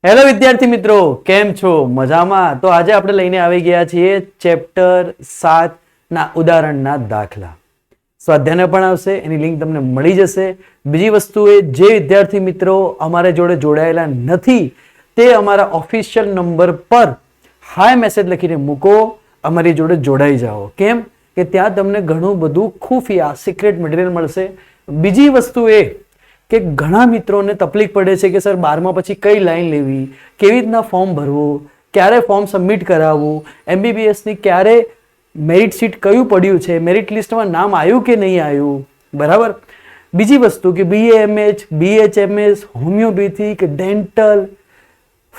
Hello વિદ્યાર્થી મિત્રો, કેમ છો? મજામાં? તો આજે આપણે લઈને આવી ગયા છીએ ચેપ્ટર 7 ના ઉદાહરણના દાખલા. સ્વાધ્યાય પણ આવશે, એની લિંક તમને મળી જશે. બીજી વસ્તુ એ, જે વિદ્યાર્થી મિત્રો અમારા જોડે જોડાયેલા નથી તે અમારા ઓફિશિયલ નંબર પર હાય મેસેજ લખીને મૂકો, અમારી જોડે જોડાઈ જાઓ. કેમ કે ત્યાં તમને ઘણું બધું ખુફિયા સિક્રેટ મટીરિયલ મળશે. બીજી વસ્તુ એ કે ઘણા મિત્રોને તકલીફ પડે છે કે સર 12મા પછી કઈ લાઈન લેવી, કેવી રીતના ફોર્મ ભરવું, ક્યારે ફોર્મ સબમિટ કરાવવું, MBBSની ક્યારે મેરિટ શીટ કયું પડ્યું છે, મેરિટ લિસ્ટમાં નામ આવ્યું કે નહીં આવ્યું, બરાબર. બીજી વસ્તુ કે BAMH, BHMS, homeopathic, dental,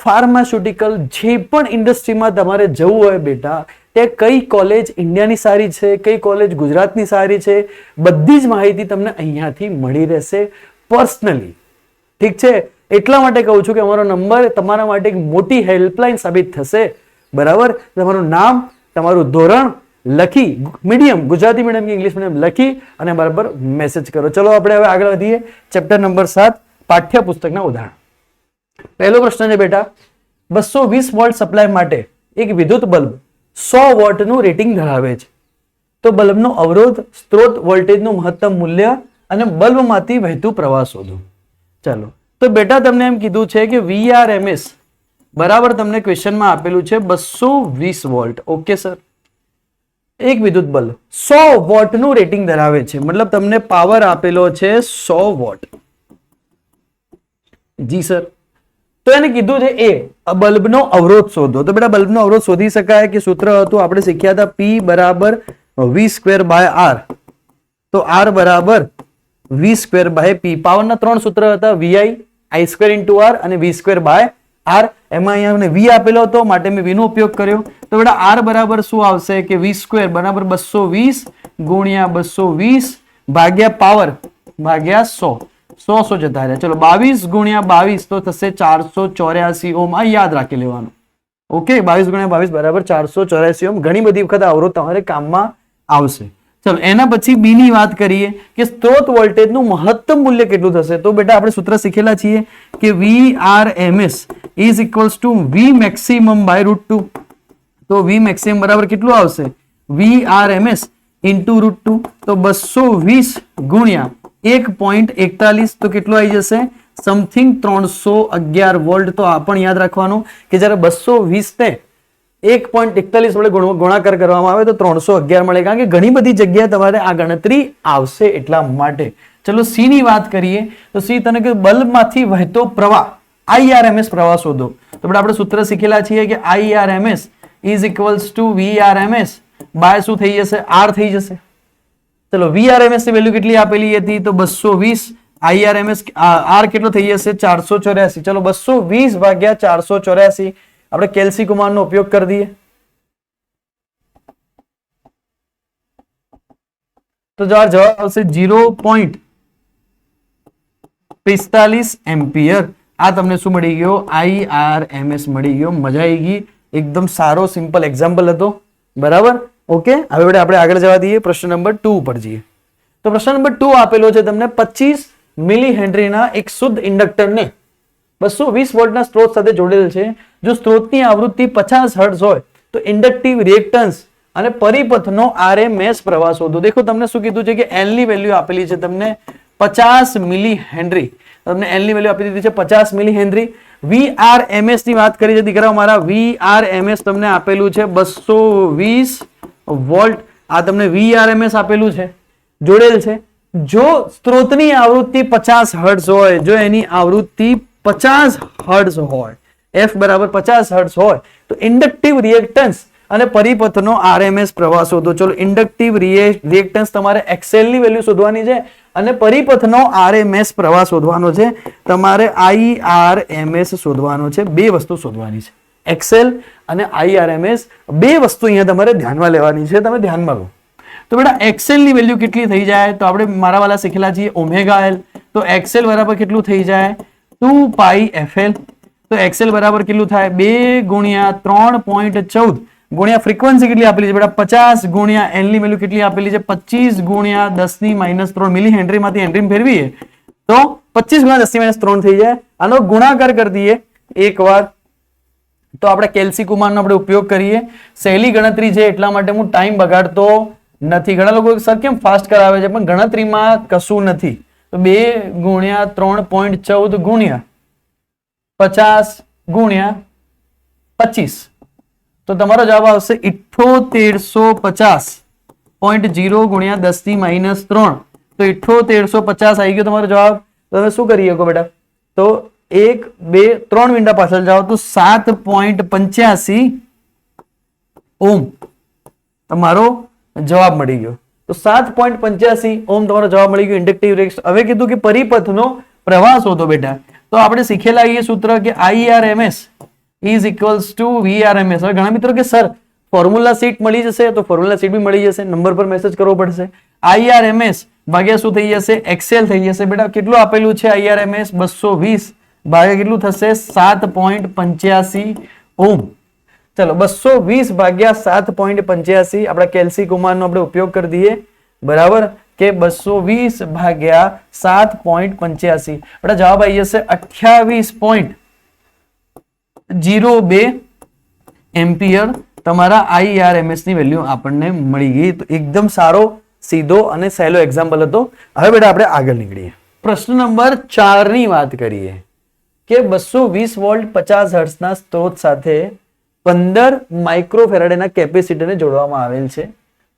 pharmaceutical, જે પણ ઇન્ડસ્ટ્રીમાં તમારે જવું હોય બેટા, તે કઈ કોલેજ ઇન્ડિયાની સારી છે, કઈ કોલેજ ગુજરાતની સારી છે, બધી જ માહિતી તમને અહીંયાથી મળી રહેશે પર્સનલી. ઠીક છે? એટલા માટે કહું છું કે અમારો નંબર તમારા માટે એક મોટી હેલ્પલાઇન સાબિત થશે, બરાબર. તમારું નામ, તમારું ધોરણ લખી, મીડિયમ ગુજરાતી મીડિયમ કે ઇંગ્લિશ મીડિયમ લખી અને બરાબર મેસેજ કરો. ચલો આપણે હવે આગળ વધીએ. ચેપ્ટર નંબર 7 પાઠ્યપુસ્તકના ઉદાહરણ. પહેલો પ્રશ્ન છે બેટા, 220 વોલ્ટ સપ્લાય માટે એક વિદ્યુત બલ્બ 100 વોટનું રેટિંગ ધરાવે છે, તો બલ્બનો અવરોધ, સ્ત્રોત વોલ્ટેજનું મહત્તમ મૂલ્ય અને બલ્બમાંથી વહેતું પ્રવાહ શોધો. ચાલો, તો બેટા તમને એમ કીધું છે કે VRMS બરાબર તમને ક્વેશ્ચનમાં આપેલું છે 220 વોલ્ટ. Okay sir. એક વિદ્યુત બલ્બ 100 વોટનું રેટિંગ ધરાવે છે, મતલબ તમને પાવર આપેલો છે 100 વોટ. જી સર. તો એને કીધું છે એ બલ્બનો અવરોધ શોધો. તો બેટા બલ્બનો અવરોધ શોધી શકાય કે સૂત્ર હતું આપણે શીખ્યા હતા, P બરાબર V²/R. તો R બરાબર V²/P. પાવરના 3 સૂત્ર હતા, VI, I² R અને V²/R. એમાં અહીંયા V આપેલો હતો માટે મેં V નો ઉપયોગ કર્યો. તો બેટા R બરાબર શું આવશે કે V² બરાબર 220 ગુણ્યા 220 ભાગ્યા પાવર ભાગ્યા 100. 100 જતા રહ્યા. ચલો 22 ગુણ્યા 22 તો થશે 484 ઓમ. આ યાદ રાખી લેવાનું. ઓકે, 22 ગુણ્યા 22 બરાબર 484 ઓમ. ઘણી બધી વખત અવરોધ તમારે કામમાં આવશે. ચલો એના પછી બી ની વાત કરીએ કે સ્ત્રોત વોલ્ટેજનું મહત્તમ મૂલ્ય કેટલું થશે. તો બેટા આપણે સૂત્ર શીખેલા છીએ કે VRMS is equals to V maximum by √2. તો V મેક્સિમમ બરાબર કેટલું આવશે? VRMS into √2. તો 220 ગુણ્યા 1.41 તો કેટલું આવી જશે? Something 311 volt. તો આ પણ યાદ રાખવાનું કે જ્યારે 220 ને 1.41 વડે ગુણાકાર કરવામાં આવે તો 311 મળે, કારણ કે ઘણી બધી જગ્યાએ તમારે આ ગણતરી આવશે એટલા માટે. ચલો સી ની વાત કરીએ. તો સી તને કે બલ્બમાંથી વહેતો પ્રવાહ IRMS પ્રવાહ શોધો. તો આપણે સૂત્ર શીખેલા છીએ કે IRMS is equals to VRMS by શું થઈ જશે? R થઈ જશે. ચલો VRMS ની વેલ્યુ કેટલી આપેલી હતી? તો 220. IRMS R કેટલો થઈ જશે? 484. ચલો 220 ભાગ્યા 484 આપણે કેલ્સી કુમારનો ઉપયોગ કરી દઈએ. તો જવાબ આવશે 0.45 એમ્પિયર. આ તમને શું મળી ગયો? IRMS મળી ગયો. મજા આવી ગઈ. એકદમ સારો સિમ્પલ એક્ઝામ્પલ હતો, બરાબર. ઓકે, હવે આપણે આગળ જવા દઈએ. પ્રશ્ન નંબર 2 પર જઈએ. તો પ્રશ્ન નંબર 2 આપેલો છે તમને 25 મિલી હેનરીના એક શુદ્ધ ઇન્ડક્ટરને 220 વોલ્ટના સ્ત્રોત સાથે જોડેલ છે. જો સ્ત્રોતની આવૃત્તિ 50 હર્ટ્ઝ હોય તો ઇન્ડક્ટિવ રિએક્ટન્સ અને પરિપથનો RMS પ્રવાહ શોધો. દેખો તમને શું કીધું છે કે L ની વેલ્યુ આપેલી છે તમને 50 મિલી હેનરી. તમને L ની વેલ્યુ આપી દીધી છે 50 મિલી હેનરી. VRMS ની વાત કરી છે દીકરાઓ મારા. VRMS તમને આપેલું છે 220 વોલ્ટ. આ તમને VRMS આપેલું છે, જોડેલ છે. જો સ્ત્રોતની આવૃત્તિ 50 હર્ટ્ઝ હોય, જો એની આવૃત્તિ 50 હર્ટ્ઝ હોય, F બરાબર 50 હર્ટ્ઝ હોય, તો ઇન્ડક્ટિવ રિએક્ટન્સ અને પરિપથનો RMS પ્રવાહ શોધો. ચલો ઇન્ડક્ટિવ રિએક્ટન્સ તમારે XL ની વેલ્યુ શોધવાની છે અને પરિપથનો RMS પ્રવાહ શોધવાનો છે. તમારે IRMS શોધવાનો છે. બે વસ્તુ શોધવાની છે, XL અને IRMS. બે વસ્તુ અહીંયા તમારે ધ્યાનમાં લેવાની છે, તમે ધ્યાનમાં લો. તો બેટા XL ની વેલ્યુ કેટલી થઈ જાય? તો આપણે મારા વાલા શીખેલા છીએ ઓમેગા L. તો XL બરાબર કેટલું થઈ જાય? 2πfL. તો XL બરાબર કેટલું થાય? 2 ગુણ્યા 3.14 ગુણ્યા ફ્રીક્વન્સી કેટલી આપેલી છે બેટા? 50 ગુણ્યા L ની વેલ્યુ કેટલી આપેલી છે? 25 ગુણ્યા 10⁻³ મિલી હેનરી માંથી હેનરી ફેરવીએ તો 25 ગુણ્યા 10⁻³ થઈ જાય. આનો ગુણાકાર કરી દઈએ એકવાર. તો આપણે કેલ્સી કુમારનો આપણે ઉપયોગ કરીએ. સહેલી ગણતરી છે એટલા માટે હું ટાઈમ બગાડતો નથી. ઘણા લોકો સર કેમ ફાસ્ટ કરાવે છે, પણ ગણતરીમાં કશું નથી. તો 2 ગુણ્યા 3.14 ગુણ્યા 50 ગુણ્યા 25, તો તમારો જવાબ આવશે 7850.0 ગુણ્યા 10⁻3. તો 7850 આવી ગયો તમારો જવાબ. તમે શું કરી શકો બેટા? તો 1 2 3 મિનિટ પાછળ જાઓ તો 7.85 ઓમ તમારો જવાબ મળી ગયો. તો 7.85 ઓમ તમારો જવાબ મળી ગયો ઇન્ડક્ટિવ રેઝિસ્ટન્સ. હવે કીધું કે પરિપથનો પ્રવાહ શોધો બેટા. તો આપણે શીખેલા એ સૂત્ર કે IRMS is equals to VRMS. હવે ઘણા મિત્રો કે સર ફોર્મ્યુલા શીટ મળી જશે, તો ફોર્મ્યુલા શીટ બી મળી જશે, નંબર પર મેસેજ કરવો પડશે. IRMS ભાગ્યા શું થઈ જશે? એક્સેલ થઈ જશે બેટા. કેટલું આપેલું છે IRMS? 220 ભાગ્યા કેટલું થશે? 7.85 ઓમ. ચલો 220 ભાગ્યા 7.85 આપણા કેલ્સી કુમારનો આપણે ઉપયોગ કરી દઈએ. બરાબર કે 220 ભાગ્યા 7.85 આપણા જવાબ આવી જશે 28.02 એમ્પિયર. તમારા IRMS ની વેલ્યુ આપણને મળી ગઈ. તો એકદમ સારો, સીધો અને સહેલો એક્ઝામ્પલ હતો. હવે બેટા આપણે આગળ નીકળીએ. પ્રશ્ન નંબર 4 ની વાત કરીએ કે 220 વોલ્ટ 50 હર્ટ્ઝના સ્ત્રોત સાથે 15 માઇક્રોફેરાડેના કેપેસિટરને જોડવામાં આવેલ છે.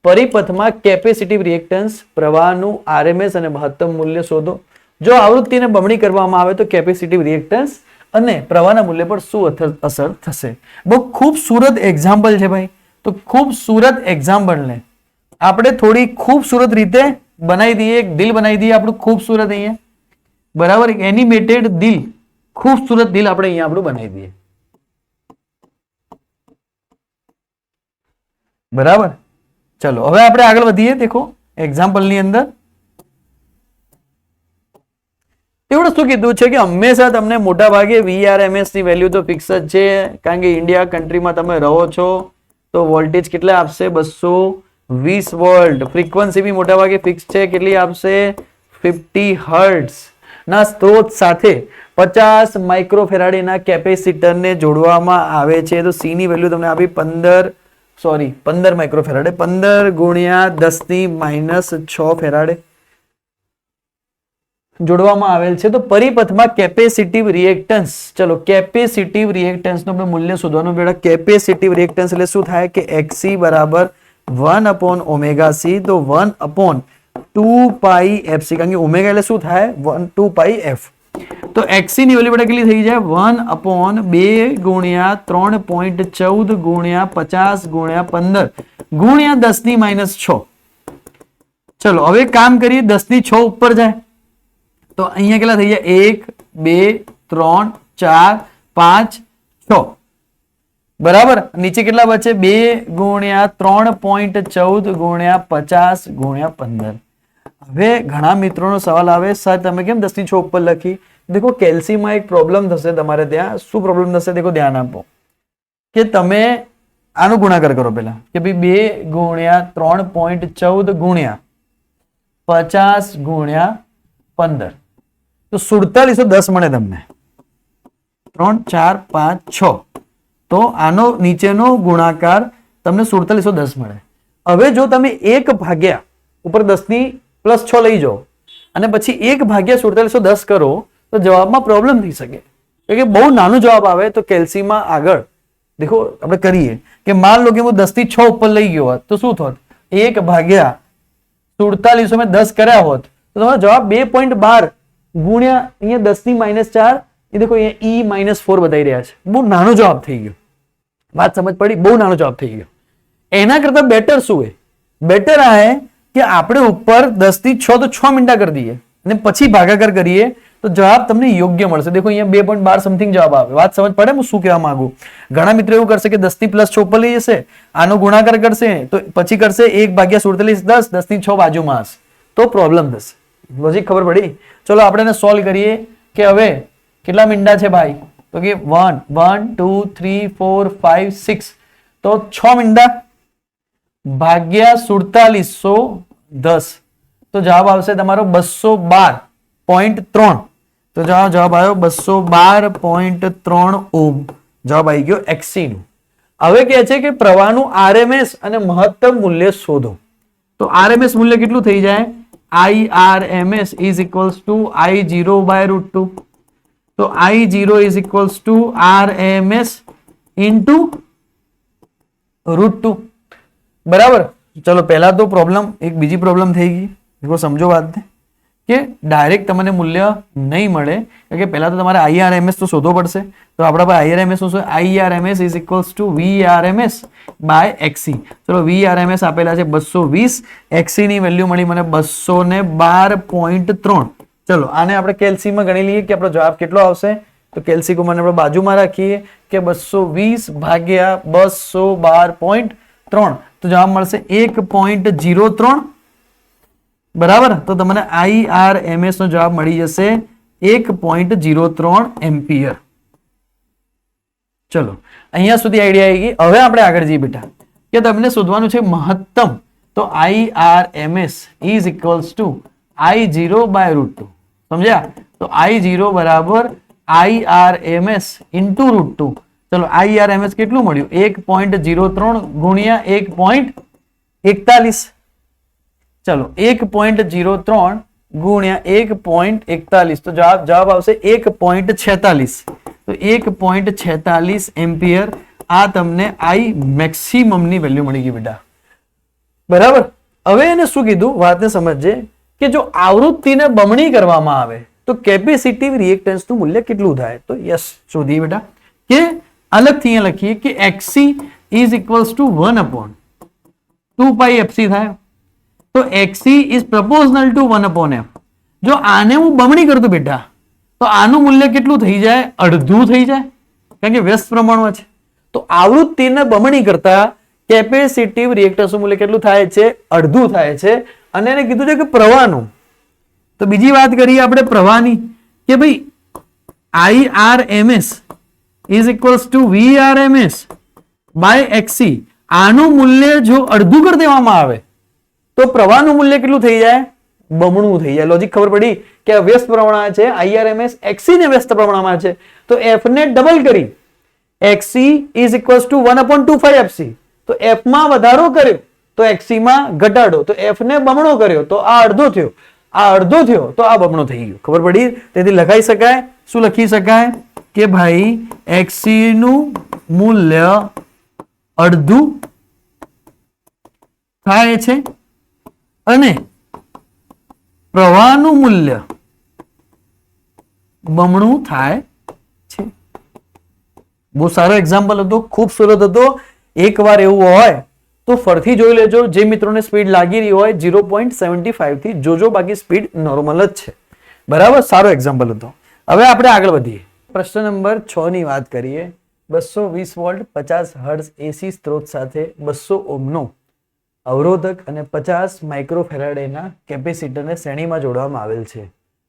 પરિપથમાં કેપેસિટિવ રિએક્ટન્સ પ્રવાહનું RMS અને મહત્તમ મૂલ્ય શોધો. જો આવૃત્તિને બમણી કરવામાં આવે તો કેપેસિટિવ રિએક્ટન્સ અને પ્રવાહના મૂલ્ય પર શું અસર થશે? બહુ ખૂબસૂરત એક્ઝામ્પલ છે ભાઈ. તો ખૂબસૂરત એક્ઝામ્પલને આપણે થોડી ખૂબસૂરત રીતે બનાવી દઈએ. એક દિલ બનાવી દઈએ આપણું ખૂબસૂરત અહીંયા. બરાબર, એનિમેટેડ દિલ, ખૂબસૂરત દિલ આપણે અહીંયા આપણું બનાવી દઈએ. બરાબર, ચલો હવે આપણે આગળ વધીએ. દેખો એક્ઝામ્પલ ની અંદર એવું શું કીધું છે કે હંમેશા તમને મોટા ભાગે VRMS ની વેલ્યુ તો ફિક્સ જ છે, કારણ કે ઇન્ડિયા કન્ટ્રીમાં તમે રહો છો. તો વોલ્ટેજ કેટલા આપશે? 220 વોલ્ટ. ફ્રીક્વન્સી બી મોટા ભાગે ફિક્સ છે. કેટલી આપશે? 50 હર્ટ્ઝ ના સ્ત્રોત સાથે 50 માઇક્રોફેરાડેના કેપેસિટરને જોડવામાં આવે છે. તો સી ની વેલ્યુ તમને આપી 15 માઇક્રોફેરાડે. 15 ગુણ્યા 10⁻6 ફેરાડે જોડવામાં આવેલ છે. તો પરિપથમાં કેપેસિટિવ રિએક્ટન્સ, ચલો કેપેસિટિવ રિએક્ટન્સ નું આપણે મૂલ્ય શોધવાનું બેટા. કેપેસિટિવ રિએક્ટન્સ એટલે શું થાય કે XC બરાબર 1/ωc. તો 1/2πfc, કારણ કે ઓમેગા એટલે શું થાય? 2πf. તો XC ની વેલ્યુ બેટા કેટલી થઈ જાય? 1/2 ગુણ્યા 3.14 ગુણ્યા 50 ગુણ્યા 15 ગુણ્યા 10⁻6. ચલો હવે કામ કરીએ. 10⁻6 ઉપર જાય તો અહીંયા કેટલા થઈ જાય? 1 2 3 4 5 6. બરાબર, નીચે કેટલા બચે? 2 ગુણ્યા 3.14 ગુણ્યા 50 ગુણ્યા 15. હવે ઘણા મિત્રોનો સવાલ આવે, સર તમે કેમ 10⁻6 ઉપર લખી? દેખો કેલ્સીમાં એક પ્રોબ્લેમ થશે તમારે ત્યાં. શું પ્રોબ્લેમ થશે? દેખો ધ્યાન આપો કે તમે આનો ગુણાકાર કરો પહેલા કે ભાઈ 2 ગુણ્યા 3.14 ગુણ્યા 50 ગુણ્યા 15 તો 4710 મળે તમને. 3 4 5 6. તો આનો નીચેનો ગુણાકાર તમને 4710 મળે. હવે જો તમે 1 ભાગ્યા ઉપર 10⁻6 લઈ જાઓ અને પછી 1 ભાગ્યા 4710 કરો તો જવાબમાં પ્રોબ્લેમ થઈ શકે. કે બહુ નાનો જવાબ આવે. તો કેલ્સીમાં આગળ દેખો આપણે કરીએ કે માન લો કે હું 10⁻6 ઉપર લઈ ગયો હોત તો શું થોત? 1 ભાગ્યા 4710 કર્યા હોત તો તમારો જવાબ 2.12 ગુણ્યા અહીંયા 10⁻4. એ દેખો અહીંયા E-4 બતાવી રહ્યા છે. બહુ નાનો જવાબ થઈ ગયો. વાત સમજ પડી? બહુ નાનો જવાબ થઈ ગયો. એના કરતા બેટર શું है? બેટર આ है કે આપણે ઉપર 10⁻6 તો 6 મિનિટા કરી દઈએ અને પછી ભાગાકાર કરીએ તો જવાબ તમને યોગ્ય મળશે. દેખો અહીંયા 2.12 સમથિંગ જવાબ આવે. વાત સમજ પડે હું શું કહેવા માંગુ? ઘણા મિત્રો એવું કરશે કે 10⁻6 ઉપર લઈ જશે, આનો ગુણાકાર કરશે તો પછી કરશે 1 ભાગ્યા 4710, 10⁻6 બાજુમાં હશે તો પ્રોબ્લેમ થશે. લોજિક ખબર પડી? ચલો આપણે એને સોલ્વ કરીએ કે હવે કેટલા મિનિટા છે ભાઈ? તો કે 1 1 2 3 4 5 6. તો 6 મિનિટા ભાગ્યા 4710 તો જવાબ આવશે તમારો 212.3. તો જવાબ આવ્યો 212.3 ઓમ જવાબ આવી ગયો XC નું. હવે કહે છે કે પ્રવાહનું RMS અને મહત્તમ મૂલ્ય શોધો. તો RMS મૂલ્ય કેટલું થઈ જાય? IRMS is equals to I0 by √2. તો I0 is equals to RMS into √2. બરાબર. ચલો પહેલા તો પ્રોબ્લેમ એક બીજી પ્રોબ્લેમ થઈ ગઈ. देखो समझो बात કે ડાયરેક્ટ તમને મૂલ્ય નહીં મળે કે પહેલા તો તમારે IRMS તો શોધવો પડશે. તો આપણા પાસે IRMS શું છે? IRMS is equals to VRMS by XC. ચલો VRMS આપેલા છે 220, XC ની વેલ્યુ મળી મને 212.3. ચલો આને આપણે કેલ્સી માં ગણી લઈએ કે આપણો જવાબ કેટલો આવશે. તો કેલ્સી કો મને આપણે બાજુમાં રાખીએ કે 220 ભાગ્યા 212.3 તો જવાબ મળશે 1.03. બરાબર. તો તમને IRMS નો જવાબ મળી જશે 1.03 એમ્પિયર. ચલો અહીંયા સુધી આઈડિયા આવી ગઈ. હવે આપણે આગળ જઈએ બેટા કે તમને શોધવાનું છે મહત્તમ. તો IRMS is equals to I0 by √2. સમજ્યા? તો I0 બરાબર IRMS into √2. ચલો IRMS કેટલું મળ્યું? 1.03 ગુણ્યા 1.41. चलो 1.03 गुण્યા 1.41 तो जवाब આવશે 1.46. तो 1.46 एम्पियर આ તમને I મેક્સિમમ ની વેલ્યુ મળી ગઈ બેટા. બરાબર. હવે એને શું કીધું વાતને સમજજે કે જો આવૃત્તિને બમણી કરવામાં આવે તો કેપેસિટિવ રિએક્ટન્સ નું મૂલ્ય કેટલું થાય. તો યસ શોધીએ બેટા કે અલગથી અહીંયા લખીએ કે XC is equals to 1/2 pi FC થાય. तो XC is proportional to 1/f. જો આને હું બમણી કરું તો બેટા તો આનું મૂલ્ય કેટલું થઈ જાય? અડધું થઈ જાય કારણ કે વ્યસ્ત પ્રમાણમાં છે. તો આવૃત્તિને બમણી કરતા કેપેસિટિવ રિએક્ટન્સનું મૂલ્ય કેટલું થાય છે? અડધું થાય છે. અને એને કીધું છે કે પ્રવાહનું. તો બીજી વાત કરીએ આપણે પ્રવાહની કે ભાઈ IRMS is equals to VRMS by XC. આનું મૂલ્ય જો અડધું કરી દેવામાં આવે તો પ્રવાહનું મૂલ્ય કેટલું થઈ જાય? બમણું થઈ જાય. લોજિક ખબર પડી કે વ્યસ્ત પ્રમાણમાં છે IRMS, XC ને વ્યસ્ત પ્રમાણમાં છે તો F ને ડબલ કરી XC is equals to 1/25 FC. તો F માં વધારો કર્યો તો XC માં ઘટાડો તો F ને બમણો કર્યો તો આ અડધો થયો, આ અડધો થયો તો આ બમણો થઈ ગયો. ખબર પડી? તેથી લખાઈ શકાય. શું લખી શકાય કે ભાઈ XC નું મૂલ્ય અડધું થાય છે અને પ્રવાહનું મૂલ્ય બમણું થાય છે. બહુ સારો એક્ઝામ્પલ હતો, ખૂબ સરસ હતો. એકવાર એવું હોય તો ફરીથી જોઈ લેજો. જે મિત્રોને સ્પીડ લાગી રહી હોય 0.75 થી જોજો, બાકી સ્પીડ નોર્મલ જ છે. બરાબર. સારો એક્ઝામ્પલ હતો. હવે આપણે આગળ વધીએ. પ્રશ્ન નંબર 6 ની વાત કરીએ. 220 વોલ્ટ 50 હર્ટ્ઝ એસી સ્ત્રોત સાથે 200 ઓહ્મનો અવરોધક અને 50 માઇક્રોફેરાડેના કેપેસિટરને શ્રેણીમાં જોડવામાં આવેલ છે.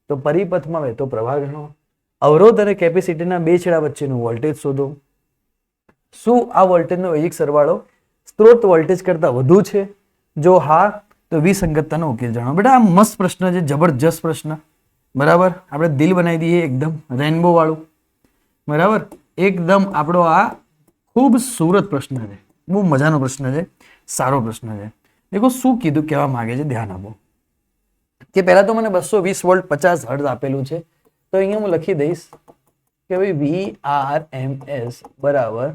તો પરિપથમાં વહેતો પ્રવાહ ગણો. અવરોધ અને કેપેસિટરના બે છેડા વચ્ચેનું વોલ્ટેજ શોધો. શું આ વોલ્ટેજનો વૈજિક સરવાળો સ્ત્રોત વોલ્ટેજ કરતા વધુ છે? જો હા તો વિસંગતતાનો ઉકેલ જાણો. બેટા આ મસ્ત પ્રશ્ન છે, જબરજસ્ત પ્રશ્ન. બરાબર. આપણે દિલ બનાવી દઈએ એકદમ રેનબો વાળું. બરાબર. એકદમ આપણો આ ખૂબ સુરત પ્રશ્ન છે, બહુ મજાનો પ્રશ્ન છે, સારો પ્રશ્ન છે. દેખો શું કીધું, કહેવા માંગે છે, ધ્યાન આપો કે પહેલા તો મને 220 વોલ્ટ 50 હર્ટ્ઝ આપેલું છે. તો અહીંયા હું લખી દઈશ કે ભાઈ VRMS બરાબર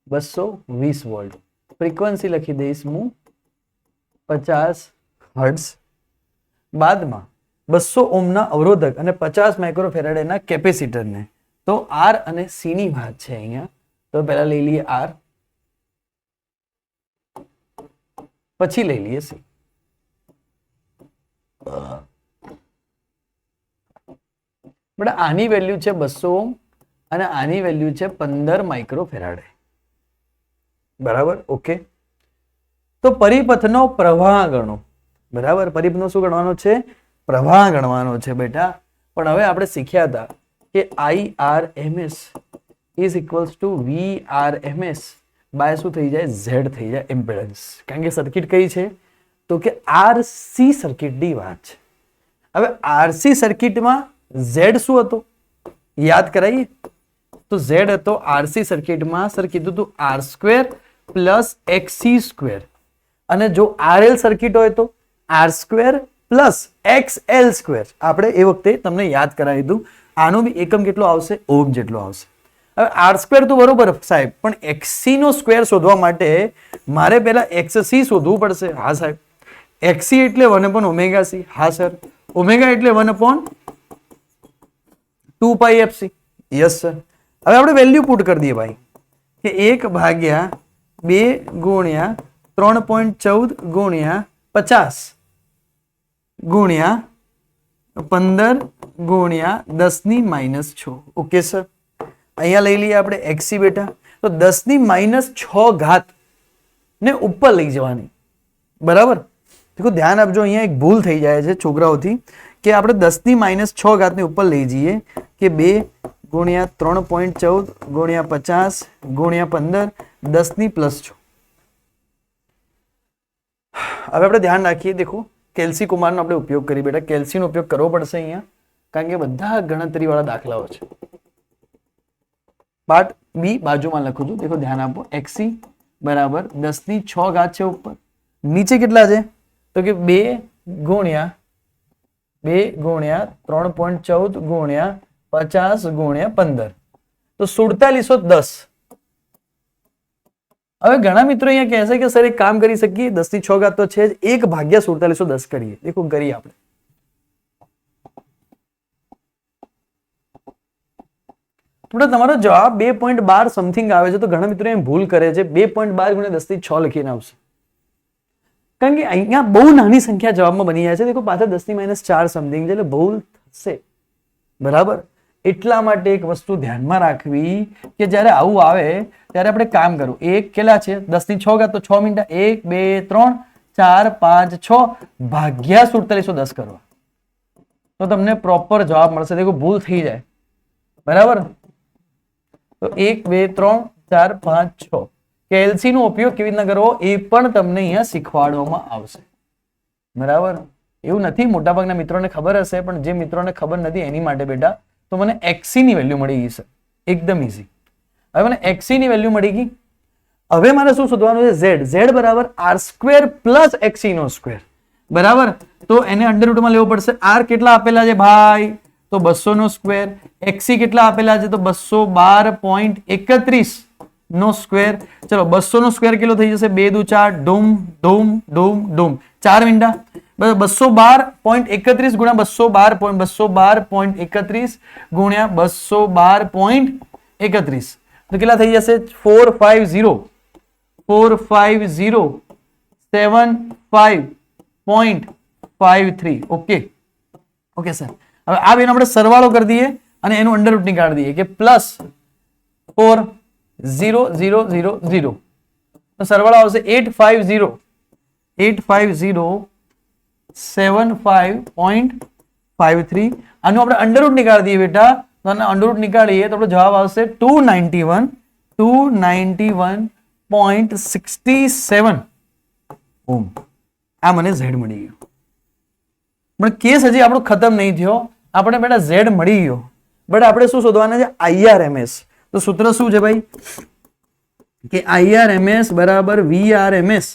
220 વોલ્ટ. ફ્રીક્વન્સી લખી દઈશ હું 50 હર્ટ્ઝ. બાદમાં 200 ઓહ્મના અવરોધક અને 50 માઇક્રોફેરાડેના કેપેસિટરને. તો R અને C ની વાત છે અહીંયા. તો પહેલા લઈ લઈએ R, પછી લઈ લઈએ C. બટ આની વેલ્યુ છે 200 ઓહ્મ અને આની વેલ્યુ છે 15 માઇક્રોફેરાડે. બરાબર. ઓકે. તો પરિપથનો પ્રવાહ ગણો. બરાબર. પરિપથનો શું ગણવાનો છે? પ્રવાહ ગણવાનો છે બેટા. પણ હવે આપણે શીખ્યા હતા કે IRMS is equals to VRMS by શું થઈ જાય? Z થઈ જાય, ઇમ્પેડન્સ. કારણ કે સર્કિટ કઈ છે? તો કે RC સર્કિટની વાત છે. હવે RC સર્કિટમાં ઝેડ શું હતો યાદ કરાવીએ તો ઝેડ હતો આરસી સર્કિટમાં સર કીધું હતું R square plus XC square, અને જો આરએલ સર્કિટ હોય તો R square plus XL square. આપણે એ વખતે તમને યાદ કરાવી દીધું. આનો બી એકમ કેટલો આવશે ઓહમ જેટલો આવશે. હવે આર સ્ક્વેર તો બરોબર સાહેબ, પણ એક્સી નો સ્ક્વેર શોધવા માટે મારે પહેલા એક્સસી શોધવું પડશે. હા સાહેબ. એક્સી એટલે 1/ωc. હા સર. ઓમેગા એટલે 1/2πfc. Yes sir. હવે આપણે વેલ્યુ પુટ કરી દઈએ ભાઈ કે 1/2 ગુણ્યા 3.14 ગુણ્યા 50 ગુણ્યા 15 ગુણ્યા 10⁻6. Okay sir. અહીંયા લઈ લઈએ આપણે એક્સી બેટા. તો 10⁻6 ઘાત ને ઉપર લઈ જવાની. બરાબર. દેખો ધ્યાન આપજો, અહીંયા એક ભૂલ થઈ જાય છે છોકરાઓથી કે આપણે 10⁻6 ઘાતને ઉપર લઈ જઈએ કે 2 ગુણ્યા 3.14 ગુણ્યા 50 ગુણ્યા 15 10⁻6. હવે આપણે ધ્યાન રાખીએ. દેખો કેલ્સી કુમારનો આપણે ઉપયોગ કરીએ બેટા. કેલ્સીનો ઉપયોગ કરવો પડશે અહીંયા, કારણ કે બધા ગણતરી વાળા દાખલાઓ છે. પાર્ટ બી બાજુમાં લખું છું. દેખો ધ્યાન આપો. એક્સી બરાબર 10⁻6 ઘાત છે ઉપર. નીચે કેટલા છે તો કે 2 ગુણ્યા 3.14 ગુણ્યા 50 ગુણ્યા 15 તો 4710. હવે ઘણા મિત્રો અહીંયા કહેશે કે સર એક કામ કરી શકીએ 10⁻6 ઘાત તો છે જ, 1/4710 કરીએ. દેખો કરીએ આપણે. થોડા તમારો જવાબ 2.12 સમથિંગ આવે છે, તો ઘણા મિત્રો એમ ભૂલ કરે છે 2.12 ગુણ્યા 10⁻6 લખીને આવશે, કારણ કે અહીંયા બહુ નાની સંખ્યા જવાબમાં બની જાય છે. દેખો પાછળ 10⁻4 સમથિંગ છે એટલે ભૂલ થશે. બરાબર. એટલા માટે એક વસ્તુ ધ્યાનમાં રાખવી કે જ્યારે આવું આવે ત્યારે આપણે કામ કરવું. એક કેટલા છે 10⁻6 ઘાત તો 6 મિનિટ. 1 2 3 4 5 6 ભાગ્યા 4710 કરવા તો તમને પ્રોપર જવાબ મળશે. દેખો ભૂલ થઈ જાય. બરાબર. તો 1 2 3 4 5 6 કેલ્સી નો ઉપયોગ કેવી રીતના કરવો એ પણ તમને અહીંયા શીખવાડવામાં આવશે. બરાબર. એવું નથી, મોટાભાગના મિત્રોને ખબર હશે, પણ જે મિત્રોને ખબર નથી એની માટે બેટા તો મને એક્સી ની વેલ્યુ મળી ગઈ છે. એકદમ ઈઝી. હવે મને એક્સી ની વેલ્યુ મળી ગઈ. હવે મારે શું શોધવાનું છે? ઝેડ. ઝેડ બરાબર આર સ્ક્વેર પ્લસ એક્સી નો સ્ક્વેર. બરાબર. તો એને અંડર રૂટમાં લેવો પડશે. આર કેટલા આપેલા છે ભાઈ? તો 200 નો સ્ક્વેર. એક્સી કેટલા આપેલા છે? તો 212.31 નો સ્ક્વેર. ચલો 200 નો સ્ક્વેર કેટલો થઈ જશે? 2 દુ 4 ડૂમ ડૂમ ડૂમ ડૂમ 4 મિનિટા. 212.31 ગુણ્યા 212.31 ગુણ્યા 212.31 તો કેટલા થઈ જશે? 45075.53. ઓકે. Okay sir. હવે આ બેનો આપણે સરવાળો કરી દઈએ અને એનું અંડર રૂટ નીકાળી દઈએ કે પ્લસ 40000 તો સરવાળો આવશે 85075.53. આનું આપણે અંડર રૂટ નીકાળી દઈએ બેટા. તો અંડર રૂટ નીકાળીએ તો આપણો જવાબ આવશે 291.67 ઓમ. આ મને ઝેડ મળી ગયો. પણ કેસ હજી આપણો ખતમ નહીં થયો. આપણે બેટા ઝેડ મળી ગયો, બટ આપણે શું શોધવાના છે? આઈઆરએમએસ. તો સૂત્ર શું છે ભાઈ? કે આઈઆરએમએસ બરાબર વીઆરએમએસ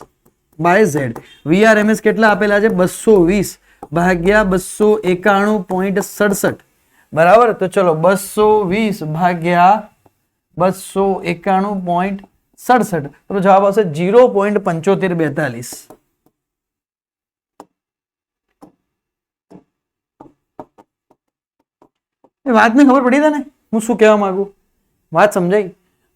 બાય ઝેડ. વીઆરએમએસ કેટલા આપેલા છે? 220 ભાગ્યા 291.67. બરાબર. તો ચલો 220 ભાગ્યા 291.67 તો જવાબ આવશે 0.7542. વાતને ખબર પડી ને હું શું કહેવા માંગુ? વાત સમજાઈ?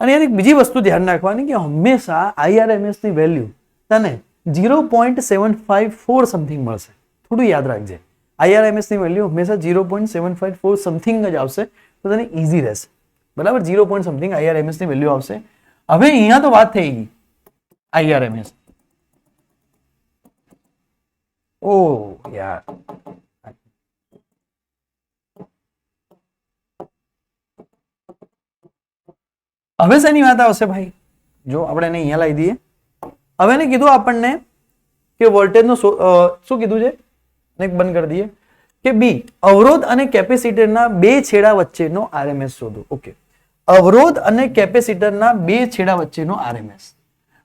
અને એક બીજી વસ્તુ ધ્યાન રાખવાની કે હંમેશા આઈઆરએમએસ ની વેલ્યુ તને 0.754 સમથિંગ મળશે. થોડું યાદ રાખજે. આઈઆરએમએસ ની વેલ્યુ હંમેશા 0.754 સમથિંગ જ આવશે તો તને ઈઝી રહેશે. બરાબર. 0. સમથિંગ આઈઆરએમએસ ની વેલ્યુ આવશે. હવે અહીંયા તો વાત થઈ ગઈ આઈઆરએમએસ. ઓ યાર, હવે શેની વાત આવશે ભાઈ? જો આપણે એને અહીંયા લાવી દઈએ. હવે એને કીધું આપણને કે વોલ્ટેજ નો શું કીધું છે? બંધ કરી દઈએ કે બી અવરોધ અને કેપેસિટરના બે છેડા વચ્ચેનો આરએમએસ શોધો. ઓકે, અવરોધ અને કેપેસિટરના બે છેડા વચ્ચેનો આરએમએસ.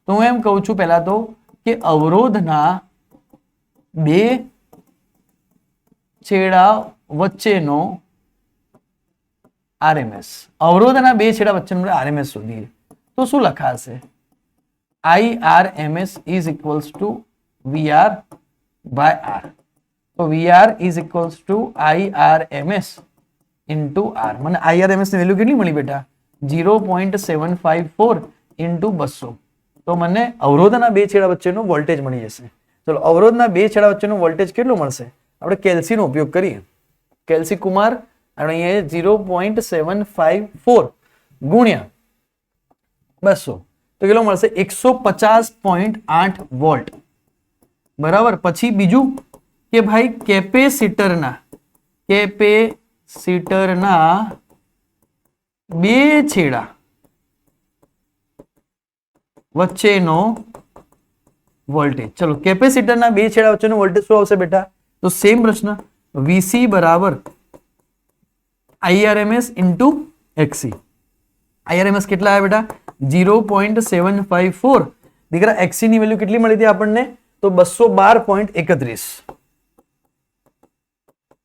તો હું એમ કહું છું પહેલા તો કે અવરોધના બે છેડા વચ્ચેનો આરએમએસ, અવરોધના બે છેડા વચ્ચેનો આરએમએસ શોધીએ તો શું લખાશે? IRMS is equals to VR by R. તો VR is equals to IRMS into R. મને IRMS ની વેલ્યુ કેટલી મળી બેટા? 0.754 into 200. તો મને અવરોધના બે છેડા વચ્ચેનો વોલ્ટેજ મળી જશે. ચલો, અવરોધના બે છેડા વચ્ચેનો વોલ્ટેજ કેટલો મળશે? આપણે કેલ્સી નો ઉપયોગ કરીએ. કેલ્સી કુમાર આપણે અહીંયા 0.754 ગુણ્યા 200 તો કેટલો મળશે? 150.8 વોલ્ટ. બરાબર. પછી બીજું કે ભાઈ કેપેસિટરના બે છેડા વચ્ચેનો વોલ્ટેજ. ચલો, કેપેસિટરના બે છેડા વચ્ચેનો વોલ્ટેજ શું આવશે બેટા? તો સેમ પ્રશ્ન, VC બરાબર IRMS ઇન્ટુ XC. IRMS કેટલા આવ્યા બેટા? 0.754. દીકરા XC ની વેલ્યુ કેટલી મળી હતી આપણને? તો 212.31.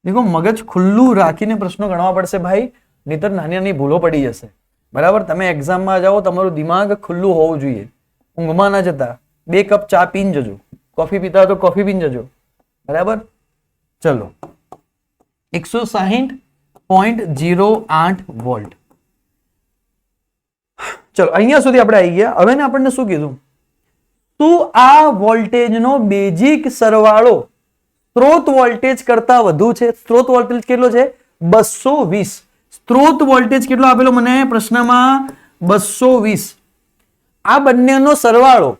દેખો, મગજ ખુલ્લું રાખીને પ્રશ્નો ગણવા પડશે ભાઈ, નહીતર નાની નાની ભૂલો પડી જશે. બરાબર. તમે એક્ઝામમાં જાઓ, તમારું દિમાગ ખુલ્લું હોવું જોઈએ. ઊંઘમાં ના જતા. 2 કપ ચા પીને જજો, કોફી પીતા હોય તો કોફી પીને જજો. બરાબર. ચલો, 160.08 વોલ્ટ. ચલો, અહીંયા સુધી આપણે આવી ગયા. હવે આપણને શું કીધું? શું આ વોલ્ટેજનો બેઝિક સરવાળો સ્ત્રોત વોલ્ટેજ કરતા વધુ છે? સ્ત્રોત વોલ્ટેજ કેટલો છે? 220. સ્ત્રોત વોલ્ટેજ કેટલો આપેલો મને પ્રશ્નમાં? 220. આ બંનેનો સરવાળો